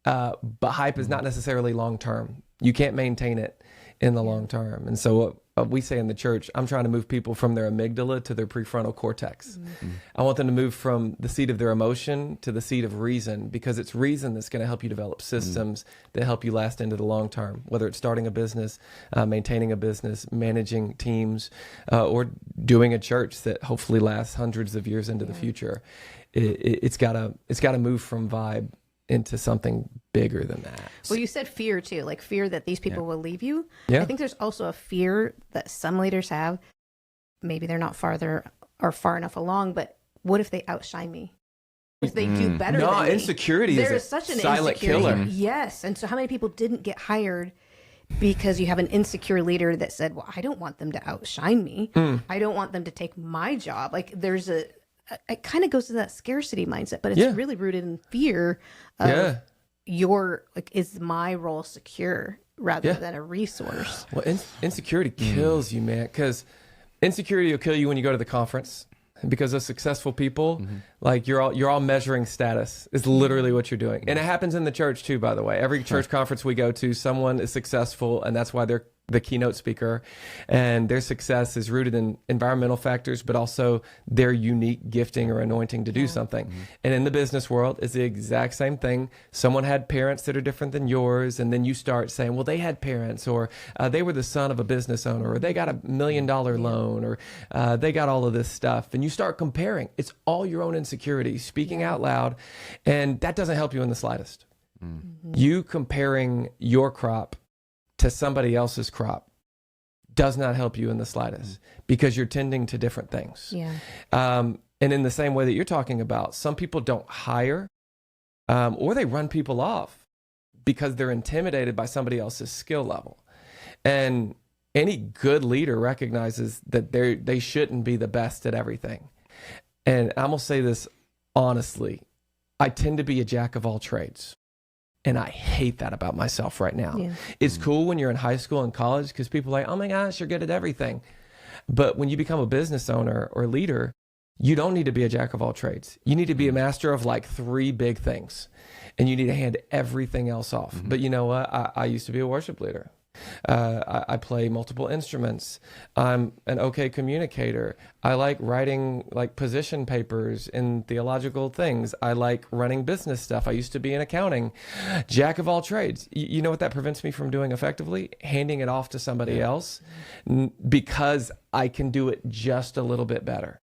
but hype is not necessarily long term. You can't maintain it in the long term. And so what we say in the church, I'm trying to move people from their amygdala to their prefrontal cortex. I want them to move from the seat of their emotion to the seat of reason, because it's reason that's going to help you develop systems that help you last into the long term, whether it's starting a business, maintaining a business, managing teams, or doing a church that hopefully lasts hundreds of years into the future. It's got to move from vibe into something bigger than that. Well, you said fear too, like fear that these people will leave you. Yeah. I think there's also a fear that some leaders have. Maybe they're not far enough along, but what if they outshine me? If they do better than me? Insecurity There is is such an silent insecurity. killer. Yes. And so how many people didn't get hired because you have an insecure leader that said, well, I don't want them to outshine me. I don't want them to take my job. Like there's it kind of goes to that scarcity mindset, but it's really rooted in fear of is my role secure rather than a resource. Well, insecurity kills you, man, because insecurity will kill you when you go to the conference. Because of successful people, like you're all measuring status is literally what you're doing. And it happens in the church too, by the way. Every church conference we go to, someone is successful, and that's why they're the keynote speaker, and their success is rooted in environmental factors, but also their unique gifting or anointing to do something. And in the business world, it's the exact same thing. Someone had parents that are different than yours, and then you start saying, well, they had parents, or they were the son of a business owner, or they got $1 million loan, or they got all of this stuff. And you start comparing. It's all your own insecurities speaking out loud, and that doesn't help you in the slightest. You comparing your crop to somebody else's crop does not help you in the slightest, because you're tending to different things. Yeah. And in the same way that you're talking about, some people don't hire or they run people off because they're intimidated by somebody else's skill level. And any good leader recognizes that they shouldn't be the best at everything. And I'm going to say this honestly, I tend to be a jack of all trades. And I hate that about myself right now. Yeah. It's cool when you're in high school and college because people are like, oh my gosh, you're good at everything. But when you become a business owner or leader, you don't need to be a jack of all trades. You need to be a master of like 3 big things, and you need to hand everything else off. But you know what? I used to be a worship leader. I play multiple instruments. I'm an okay communicator. I like writing like position papers in theological things. I like running business stuff. I used to be in accounting. Jack of all trades. You know what that prevents me from doing effectively? Handing it off to somebody else, because I can do it just a little bit better.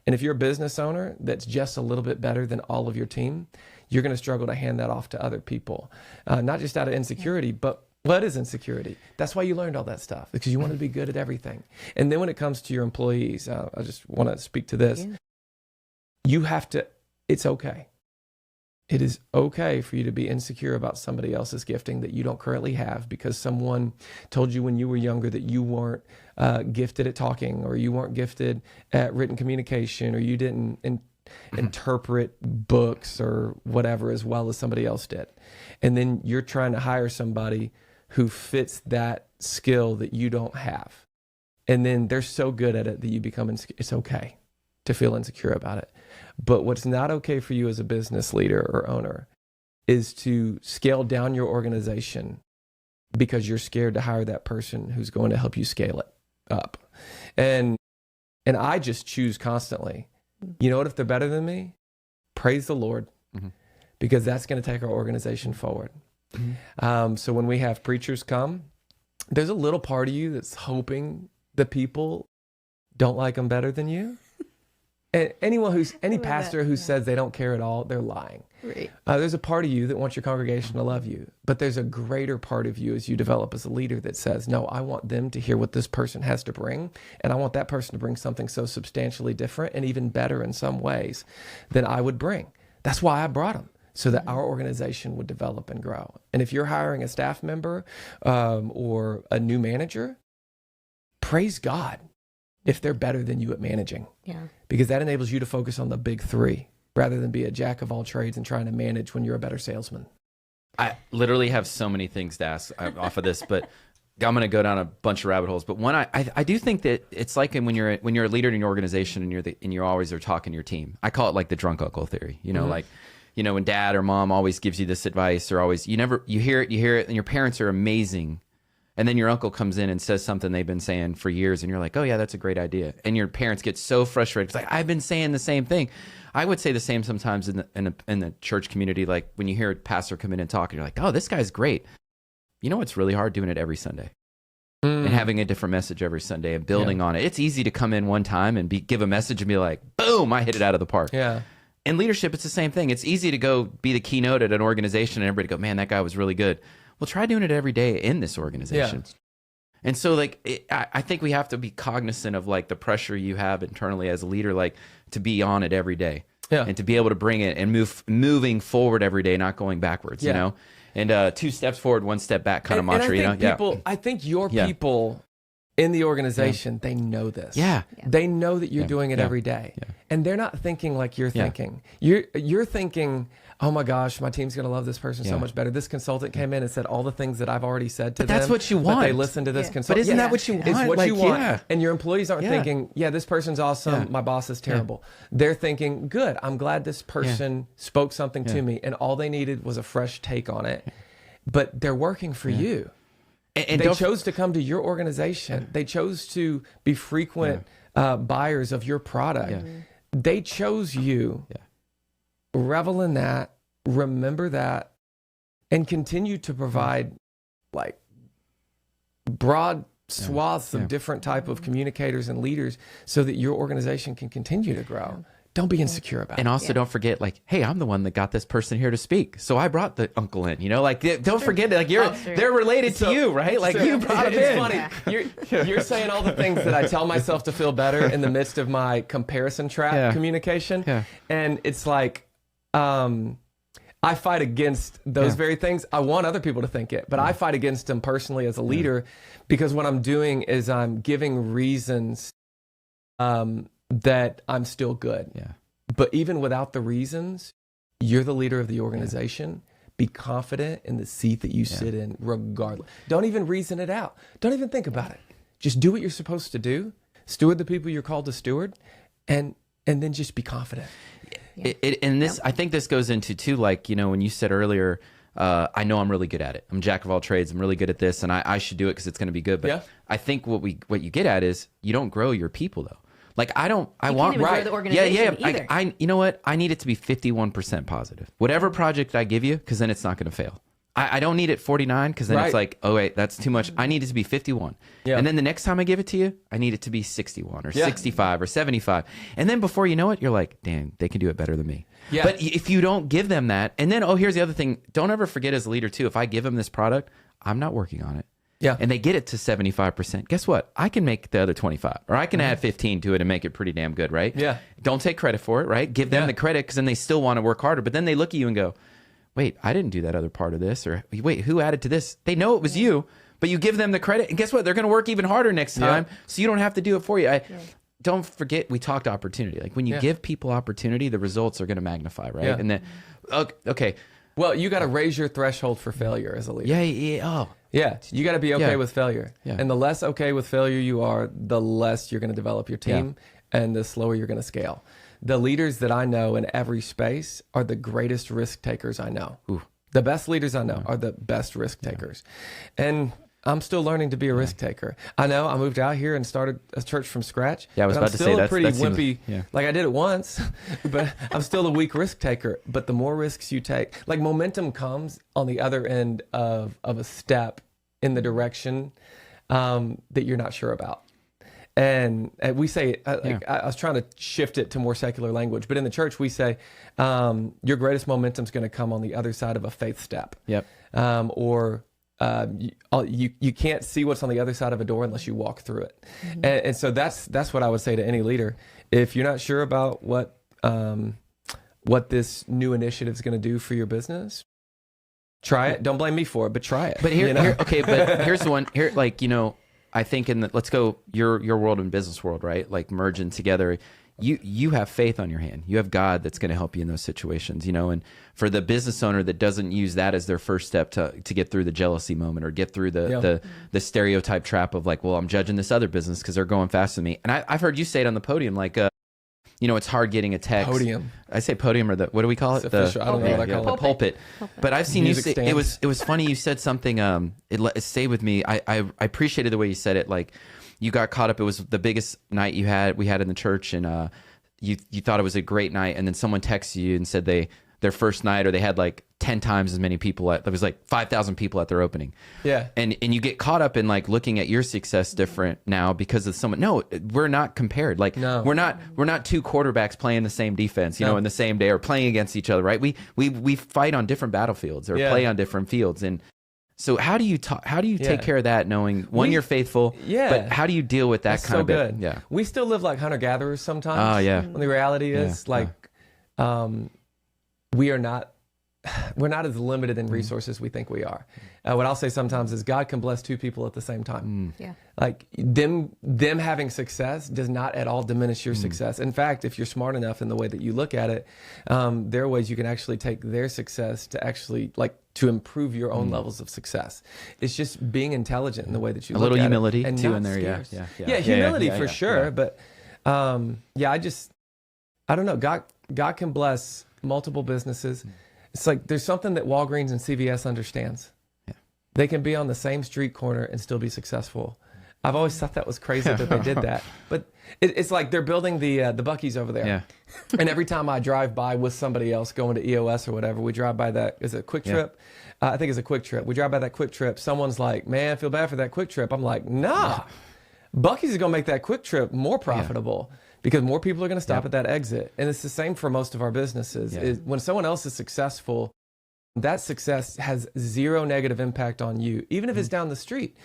And if you're a business owner that's just a little bit better than all of your team, you're going to struggle to hand that off to other people, not just out of insecurity, but what is insecurity? That's why you learned all that stuff, because you wanted to be good at everything. And then when it comes to your employees, I just want to speak to this. Yeah. You have to, it's okay. It is okay for you to be insecure about somebody else's gifting that you don't currently have, because someone told you when you were younger that you weren't gifted at talking, or you weren't gifted at written communication, or you didn't interpret books or whatever as well as somebody else did. And then you're trying to hire somebody who fits that skill that you don't have. And then they're so good at it that you become insecure. It's okay to feel insecure about it. But what's not okay for you as a business leader or owner is to scale down your organization because you're scared to hire that person who's going to help you scale it up. And I just choose constantly, you know what, if they're better than me, praise the Lord, because that's going to take our organization forward. So when we have preachers come, there's a little part of you that's hoping the people don't like them better than you. And any pastor who says they don't care at all, they're lying. Right. There's a part of you that wants your congregation to love you, but there's a greater part of you as you develop as a leader that says, no, I want them to hear what this person has to bring, and I want that person to bring something so substantially different and even better in some ways than I would bring. That's why I brought them, so that our organization would develop and grow. And if you're hiring a staff member or a new manager, praise God if they're better than you at managing. Yeah. Because that enables you to focus on the big three rather than be a jack of all trades and trying to manage when you're a better salesman. I literally have so many things to ask off of this, but I'm going to go down a bunch of rabbit holes. But one, I do think that it's like when you're a leader in your organization and you're always are talking to your team. I call it like the drunk uncle theory. You know, like, you know, when dad or mom always gives you this advice, or always you hear it, and your parents are amazing. And then your uncle comes in and says something they've been saying for years, and you're like, oh yeah, that's a great idea. And your parents get so frustrated. It's like, I've been saying the same thing. I would say the same sometimes in the church community. Like when you hear a pastor come in and talk, and you're like, oh, this guy's great. You know, it's really hard doing it every Sunday and having a different message every Sunday and building on it. It's easy to come in one time and give a message and be like, boom, I hit it out of the park. Yeah. In leadership, it's the same thing. It's easy to go be the keynote at an organization and everybody go, man, that guy was really good. Well, try doing it every day in this organization. Yeah. And so, like, I think we have to be cognizant of, like, the pressure you have internally as a leader, like, to be on it every day. Yeah. And to be able to bring it and moving forward every day, not going backwards, you know? And 2 steps forward, 1 step back kind of mantra, you know? I think your people in the organization, they know this. Yeah. They know that you're doing it every day. Yeah. And they're not thinking like you're thinking. You're thinking, oh my gosh, my team's going to love this person so much better. This consultant came in and said all the things that I've already said to them. That's what you want. But they listen to this consultant. But isn't that what you want? It's what like, you want. And your employees aren't thinking, this person's awesome. Yeah. My boss is terrible. They're thinking, good, I'm glad this person spoke something to me. And all they needed was a fresh take on it. But they're working for you. And they chose to come to your organization. They chose to be frequent buyers of your product. They chose you. Revel in that, remember that, and continue to provide like broad swaths of different type of communicators and leaders so that your organization can continue to grow. Don't be insecure about it. And also don't forget, like, hey, I'm the one that got this person here to speak. So I brought the uncle in, you know, like, don't forget that, like, they're related to you, right? Like, you brought them in. It's funny. You're saying all the things that I tell myself to feel better in the midst of my comparison trap communication. Yeah. And it's like, I fight against those very things. I want other people to think it, but I fight against them personally as a leader because what I'm doing is I'm giving reasons, that I'm still good. Yeah. But even without the reasons, you're the leader of the organization. Be confident in the seat that you sit in regardless. Don't even reason it out. Don't even think about it. Just do what you're supposed to do. Steward the people you're called to steward, and then just be confident. I think this goes into too, like, you know, when you said earlier, I know I'm really good at it. I'm jack of all trades. I'm really good at this, and I should do it because it's going to be good. But I think what you get at is you don't grow your people though. Like I want grow the organization either. I you know what? I need it to be 51% positive. Whatever project I give you, because then it's not going to fail. I don't need it 49 because then it's like, oh wait, that's too much. I need it to be 51. Yeah. And then the next time I give it to you, I need it to be 61 or 65 or 75. And then before you know it, you're like, damn, they can do it better than me. Yeah. But if you don't give them that, and then, here's the other thing. Don't ever forget as a leader too, if I give them this product, I'm not working on it. Yeah. And they get it to 75%. Guess what? I can make the other 25, or I can add 15 to it and make it pretty damn good, right? Yeah. Don't take credit for it, right? Give them the credit, because then they still want to work harder. But then they look at you and go, wait, I didn't do that other part of this, or wait, who added to this? They know it was you, but you give them the credit, and guess what? They're going to work even harder next time, so you don't have to do it for you. Don't forget, we talked opportunity. Like when you give people opportunity, the results are going to magnify, right? Yeah. And then, okay. Well, you got to raise your threshold for failure as a leader. Yeah, you got to be okay with failure. Yeah. And the less okay with failure you are, the less you're going to develop your team and the slower you're going to scale. The leaders that I know in every space are the greatest risk takers I know. Ooh. The best leaders I know are the best risk takers. And I'm still learning to be a risk taker. I know I moved out here and started a church from scratch. Yeah, I was but about I'm to still say a pretty that seems- wimpy. yeah. Like I did it once, but I'm still a weak risk taker. But the more risks you take, like momentum comes on the other end of a step in the direction that you're not sure about. And we say, I was trying to shift it to more secular language, but in the church we say, your greatest momentum is going to come on the other side of a faith step. Yep. You can't see what's on the other side of a door unless you walk through it. And so that's what I would say to any leader. If you're not sure about what this new initiative is going to do for your business, try it. Don't blame me for it, but try it. But but here's the one here, like, I think let's go your world and business world, right? Like merging together. You have faith on your hand. You have God that's going to help you in those situations, and for the business owner that doesn't use that as their first step to get through the jealousy moment or get through the stereotype trap of like, well, I'm judging this other business because they're going faster than me. And I've heard you say it on the podium, like, it's hard getting a text. Podium. I say podium, or what do we call it? It's official. I don't know what I call the it. pulpit. But I've seen Music you say, stand. it was funny. You said something, it stayed with me. I appreciated the way you said it. Like you got caught up. It was the biggest night we had in the church, and you thought it was a great night. And then someone texted you and said their first night, or they had like 10 times as many people there was like 5,000 people at their opening. Yeah. And you get caught up in like looking at your success different now because of someone. No, we're not compared. Like No. we're not two quarterbacks playing the same defense, in the same day or playing against each other, right? We fight on different battlefields or play on different fields. And so how do you take care of that, knowing you're faithful, but how do you deal with that That's kind so of bit? good. Yeah. We still live like hunter gatherers sometimes. Oh, yeah. When the reality is we're not as limited in resources we think we are. What I'll say sometimes is God can bless two people at the same time. Yeah. Like them having success does not at all diminish your success. In fact, if you're smart enough in the way that you look at it, there are ways you can actually take their success to actually to improve your own levels of success. It's just being intelligent in the way that you A look little at humility it and too not in there. Yeah. scarce. Yeah. Humility for yeah, sure. yeah. But I don't know. God can bless multiple businesses. It's like there's something that Walgreens and CVS understands. Yeah. They can be on the same street corner and still be successful. I've always thought that was crazy that they did that. But it's like they're building the Buc-ee's over there. Yeah. And every time I drive by with somebody else going to EOS or whatever, we drive by that. Is it Quick Trip? I think it's a Quick Trip. We drive by that Quick Trip. Someone's like, man, I feel bad for that Quick Trip. I'm like, nah. Buc-ee's is going to make that Quick Trip more profitable. Because more people are going to stop at that exit. And it's the same for most of our businesses. Yeah. Is when someone else is successful, that success has zero negative impact on you, even if it's down the street.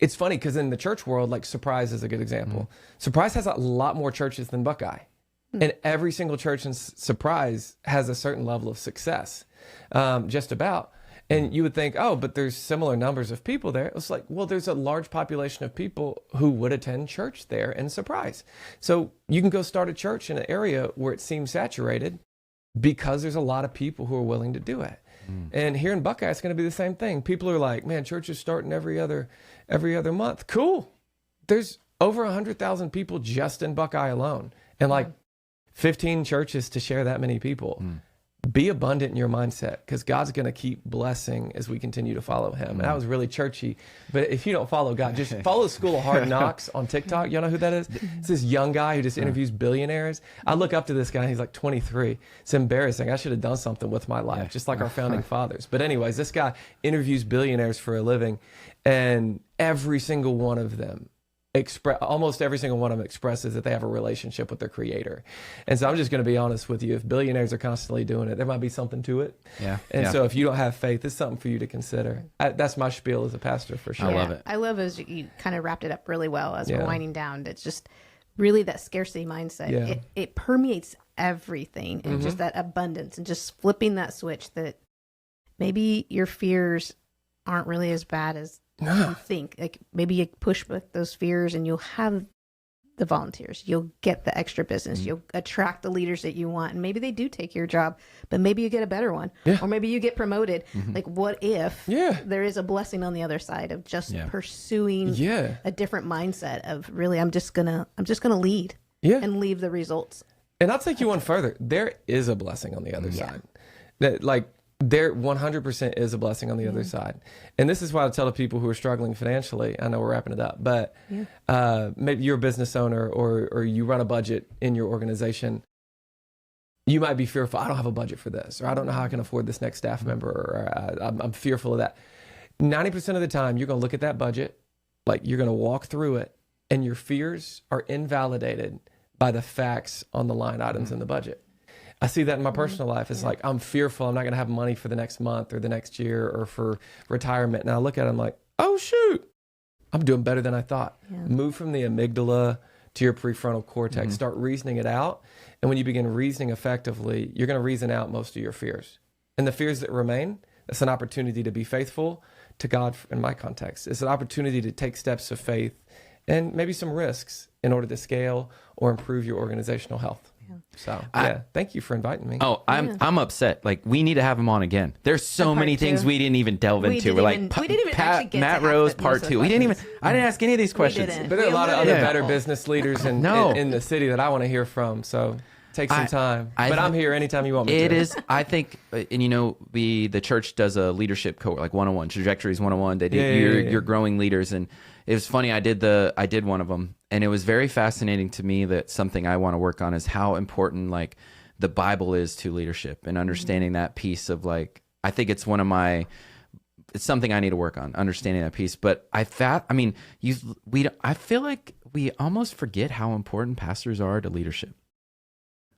It's funny because in the church world, like Surprise is a good example. Surprise has a lot more churches than Buckeye. And every single church in Surprise has a certain level of success, just about. And you would think, oh, but there's similar numbers of people there. It's like, well, there's a large population of people who would attend church there in Surprise. So you can go start a church in an area where it seems saturated because there's a lot of people who are willing to do it. And here in Buckeye, it's going to be the same thing. People are like, man, church is starting every other month. Cool. There's over 100,000 people just in Buckeye alone, and like 15 churches to share that many people. Be abundant in your mindset because God's going to keep blessing as we continue to follow him. And that was really churchy. But if you don't follow God, just follow the School of Hard Knocks on TikTok. You know who that is? It's this young guy who just interviews billionaires. I look up to this guy. He's like 23. It's embarrassing. I should have done something with my life, just like our founding fathers. But anyways, this guy interviews billionaires for a living. And every single one of them almost every single one of them expresses that they have a relationship with their creator. And so I'm just going to be honest with you. If billionaires are constantly doing it, there might be something to it. Yeah. And so if you don't have faith, it's something for you to consider. That's my spiel as a pastor for sure. I love it. I love as you kind of wrapped it up really well as Yeah. we're winding down. It's just really that scarcity mindset. Yeah. It permeates everything, and just that abundance, and just flipping that switch that maybe your fears aren't really as bad as you think. Like maybe you push back those fears and you'll have the volunteers, you'll get the extra business, you'll attract the leaders that you want, and maybe they do take your job, but maybe you get a better one, or maybe you get promoted. Like what if there is a blessing on the other side of just pursuing a different mindset of really I'm just gonna lead and leave the results. And I'll take you one further. There is a blessing on the other side. That like there 100% is a blessing on the other side. And this is why I tell the people who are struggling financially, I know we're wrapping it up, but maybe you're a business owner or you run a budget in your organization. You might be fearful, I don't have a budget for this, or I don't know how I can afford this next staff member, or I'm fearful of that. 90% of the time, you're going to look at that budget, like you're going to walk through it, and your fears are invalidated by the facts on the line items in the budget. I see that in my personal life. It's like, I'm fearful I'm not going to have money for the next month or the next year or for retirement. And I look at it, I'm like, oh, shoot, I'm doing better than I thought. Yeah. Move from the amygdala to your prefrontal cortex. Start reasoning it out. And when you begin reasoning effectively, you're going to reason out most of your fears. And the fears that remain, that's an opportunity to be faithful to God in my context. It's an opportunity to take steps of faith and maybe some risks in order to scale or improve your organizational health. So thank you for inviting me. Oh, I'm upset. Like, we need to have him on again. There's so many things we didn't even delve into. We're like, we didn't even actually get Matt to have Rose most part of the 2. We didn't even. questions. I didn't ask any of these questions. didn't. But there are a lot of other better business leaders in the city that I want to hear from. So take some time. But I'm here anytime you want me to. It is, I think, and you know, the church does a leadership cohort, like 101, Trajectories 101. They do, you're growing leaders. And it was funny, I did one of them, and it was very fascinating to me that something I want to work on is how important, like, the Bible is to leadership and understanding that piece of, like, I think it's it's something I need to work on, understanding that piece. But I feel like we almost forget how important pastors are to leadership,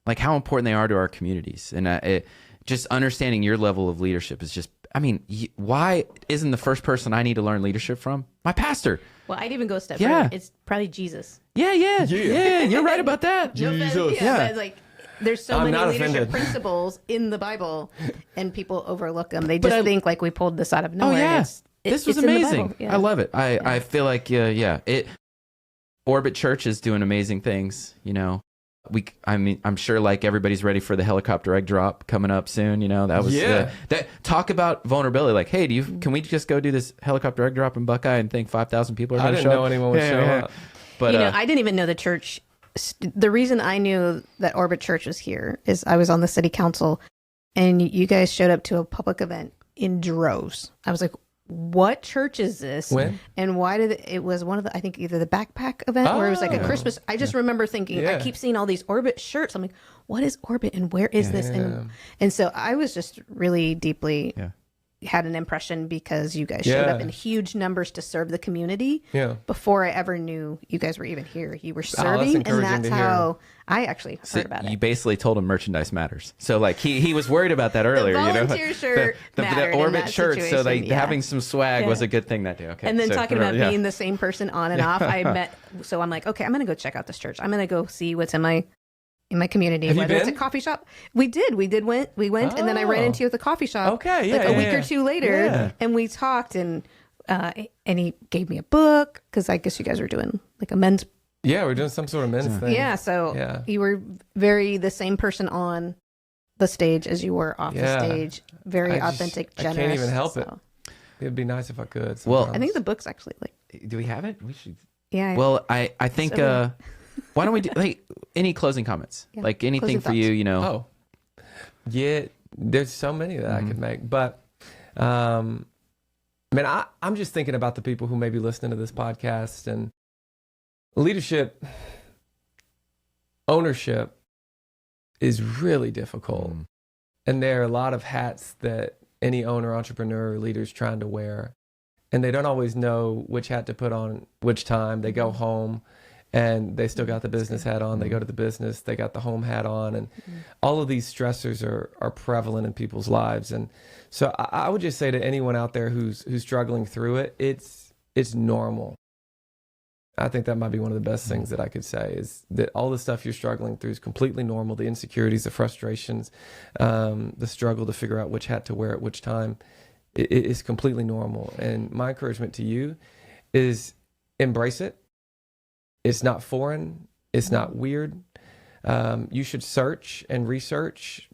like how important they are to our communities. And just understanding your level of leadership is just, I mean, why isn't the first person I need to learn leadership from my pastor? Well, I'd even go a step further. It's probably Jesus. Yeah. You're right about that. Jesus. But it's like, there's so many leadership offended. principles in the Bible, and people overlook them. They just think like we pulled this out of nowhere. And this was it's in the amazing. Bible. Yeah. I love it. I feel like Orbit Church is doing amazing things. You know, I'm sure like everybody's ready for the helicopter egg drop coming up soon. You know, that was that talk about vulnerability. Like, hey, can we just go do this helicopter egg drop in Buckeye and think 5,000 people are going to show up? I didn't know anyone would show up. But I didn't even know the church. The reason I knew that Orbit Church was here is I was on the city council, and you guys showed up to a public event in droves. I was like, what church is this? When? And why did it was one of the, I think either the backpack event where it was like a Christmas. I just remember thinking, I keep seeing all these Orbit shirts. I'm like, what is Orbit and where is this? And so I was just really deeply had an impression because you guys showed up in huge numbers to serve the community before I ever knew you guys were even here. You were serving, and that's how I actually heard about it. You basically told him merchandise matters. So like he was worried about that earlier. The volunteer shirt the Orbit shirt. So like having some swag was a good thing that day. Okay. And then talking about being the same person on and off, I met. So I'm like, okay, I'm gonna go check out this church. I'm gonna go see what's in my community. Have whether you it's a been? coffee shop. We went, and then I ran into you at the coffee shop. Okay, a week or two later, and we talked, and he gave me a book because I guess you guys were doing like a men's. Yeah, we're doing some sort of men's thing. Yeah, so you were very the same person on the stage as you were off the stage. Very authentic, generous. I can't even help it. It'd be nice if I could. Well, sometimes. I think the book's actually like. Do we have it? We should. Yeah. Well, I think. Why don't we do like any closing comments? Yeah. Like anything Closing for you, thoughts. you know? Oh, yeah. There's so many that I could make, but man, I'm just thinking about the people who may be listening to this podcast and leadership, ownership is really difficult, and there are a lot of hats that any owner, entrepreneur, or leader is trying to wear, and they don't always know which hat to put on which time. They go home and they still got the business hat on. They go to the business, they got the home hat on, and all of these stressors are prevalent in people's lives. And so I would just say to anyone out there who's struggling through it, it's normal. I think that might be one of the best things that I could say is that all the stuff you're struggling through is completely normal. The insecurities, the frustrations, the struggle to figure out which hat to wear at which time, it is completely normal. And my encouragement to you is embrace it. It's not foreign. It's not weird. You should search and research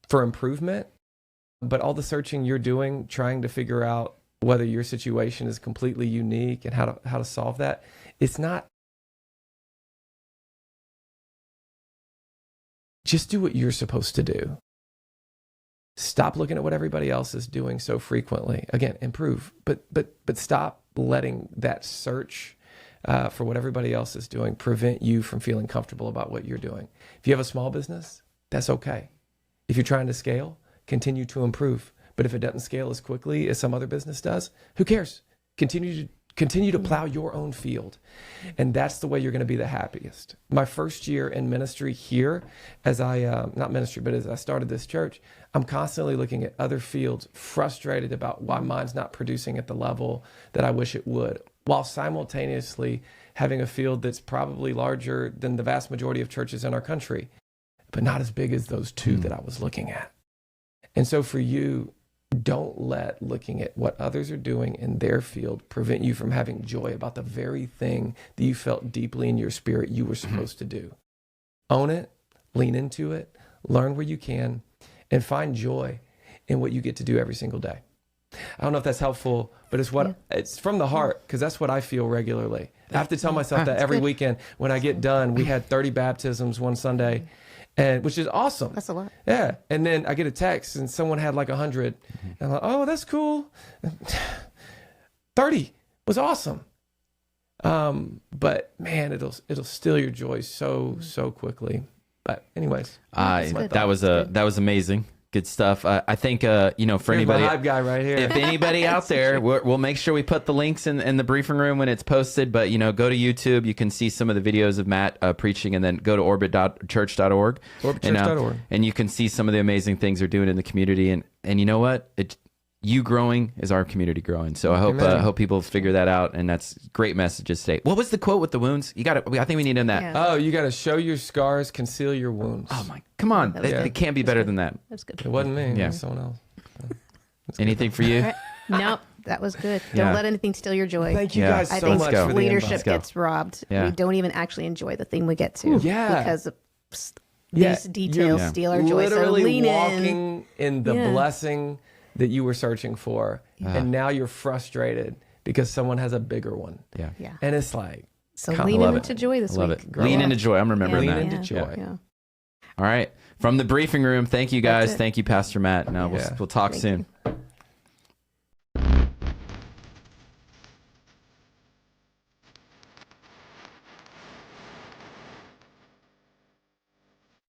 for improvement, but all the searching you're doing, trying to figure out whether your situation is completely unique and how to solve that, it's not. Just do what you're supposed to do. Stop looking at what everybody else is doing so frequently. Again, improve, but stop letting that search for what everybody else is doing prevent you from feeling comfortable about what you're doing. If you have a small business, that's okay. If you're trying to scale, continue to improve. But if it doesn't scale as quickly as some other business does, who cares? Continue to plow your own field. And that's the way you're going to be the happiest. My first year in ministry here, as not ministry, but as I started this church, I'm constantly looking at other fields, frustrated about why mine's not producing at the level that I wish it would, while simultaneously having a field that's probably larger than the vast majority of churches in our country, but not as big as those two that I was looking at. And so for you, don't let looking at what others are doing in their field prevent you from having joy about the very thing that you felt deeply in your spirit you were supposed to do. Own it, lean into it, learn where you can, and find joy in what you get to do every single day. I don't know if that's helpful, but it's from the heart, because that's what I feel regularly. I have to tell myself that every weekend when I get done. We had 30 baptisms one Sunday, and which is awesome. That's a lot. Yeah. And then I get a text and someone had like 100. And I'm like, oh, that's cool. 30 was awesome. But man, it'll steal your joy so quickly. But anyways, that was amazing. Good stuff. I think, for here's anybody, my hype guy right here. if anybody out there, we'll make sure we put the links in the briefing room when it's posted. But, go to YouTube. You can see some of the videos of Matt preaching, and then go to orbit.church.org. Orbitchurch.org. And you can see some of the amazing things they're doing in the community. And you know what? You growing is our community growing. So I hope people figure that out. And that's great messages today. What was the quote with the wounds? I think we need in that. Yeah. Oh, you got to show your scars, conceal your wounds. Oh my, come on. It can't be better than that. That's good. It wasn't me. Yeah. It was someone else. Anything for you? All right. Nope, that was good. Yeah. Don't let anything steal your joy. Thank you Yeah. guys I so think much go. for the leadership invite. gets robbed. Yeah. We don't even actually enjoy the thing we get to. Yeah. Because of Yeah, these details you're steal our joy. So Literally lean in. walking in the Yeah. blessing that you were searching for, and now you're frustrated because someone has a bigger one. Yeah. Yeah. And it's like, So Come- lean love into it. joy this Love week. it. Lean into joy. I'm remembering Lean that. into joy. Yeah. All right. From the briefing room, thank you guys. That's it. Thank you, Pastor Matt. Now Yeah. we'll talk Thank soon. you.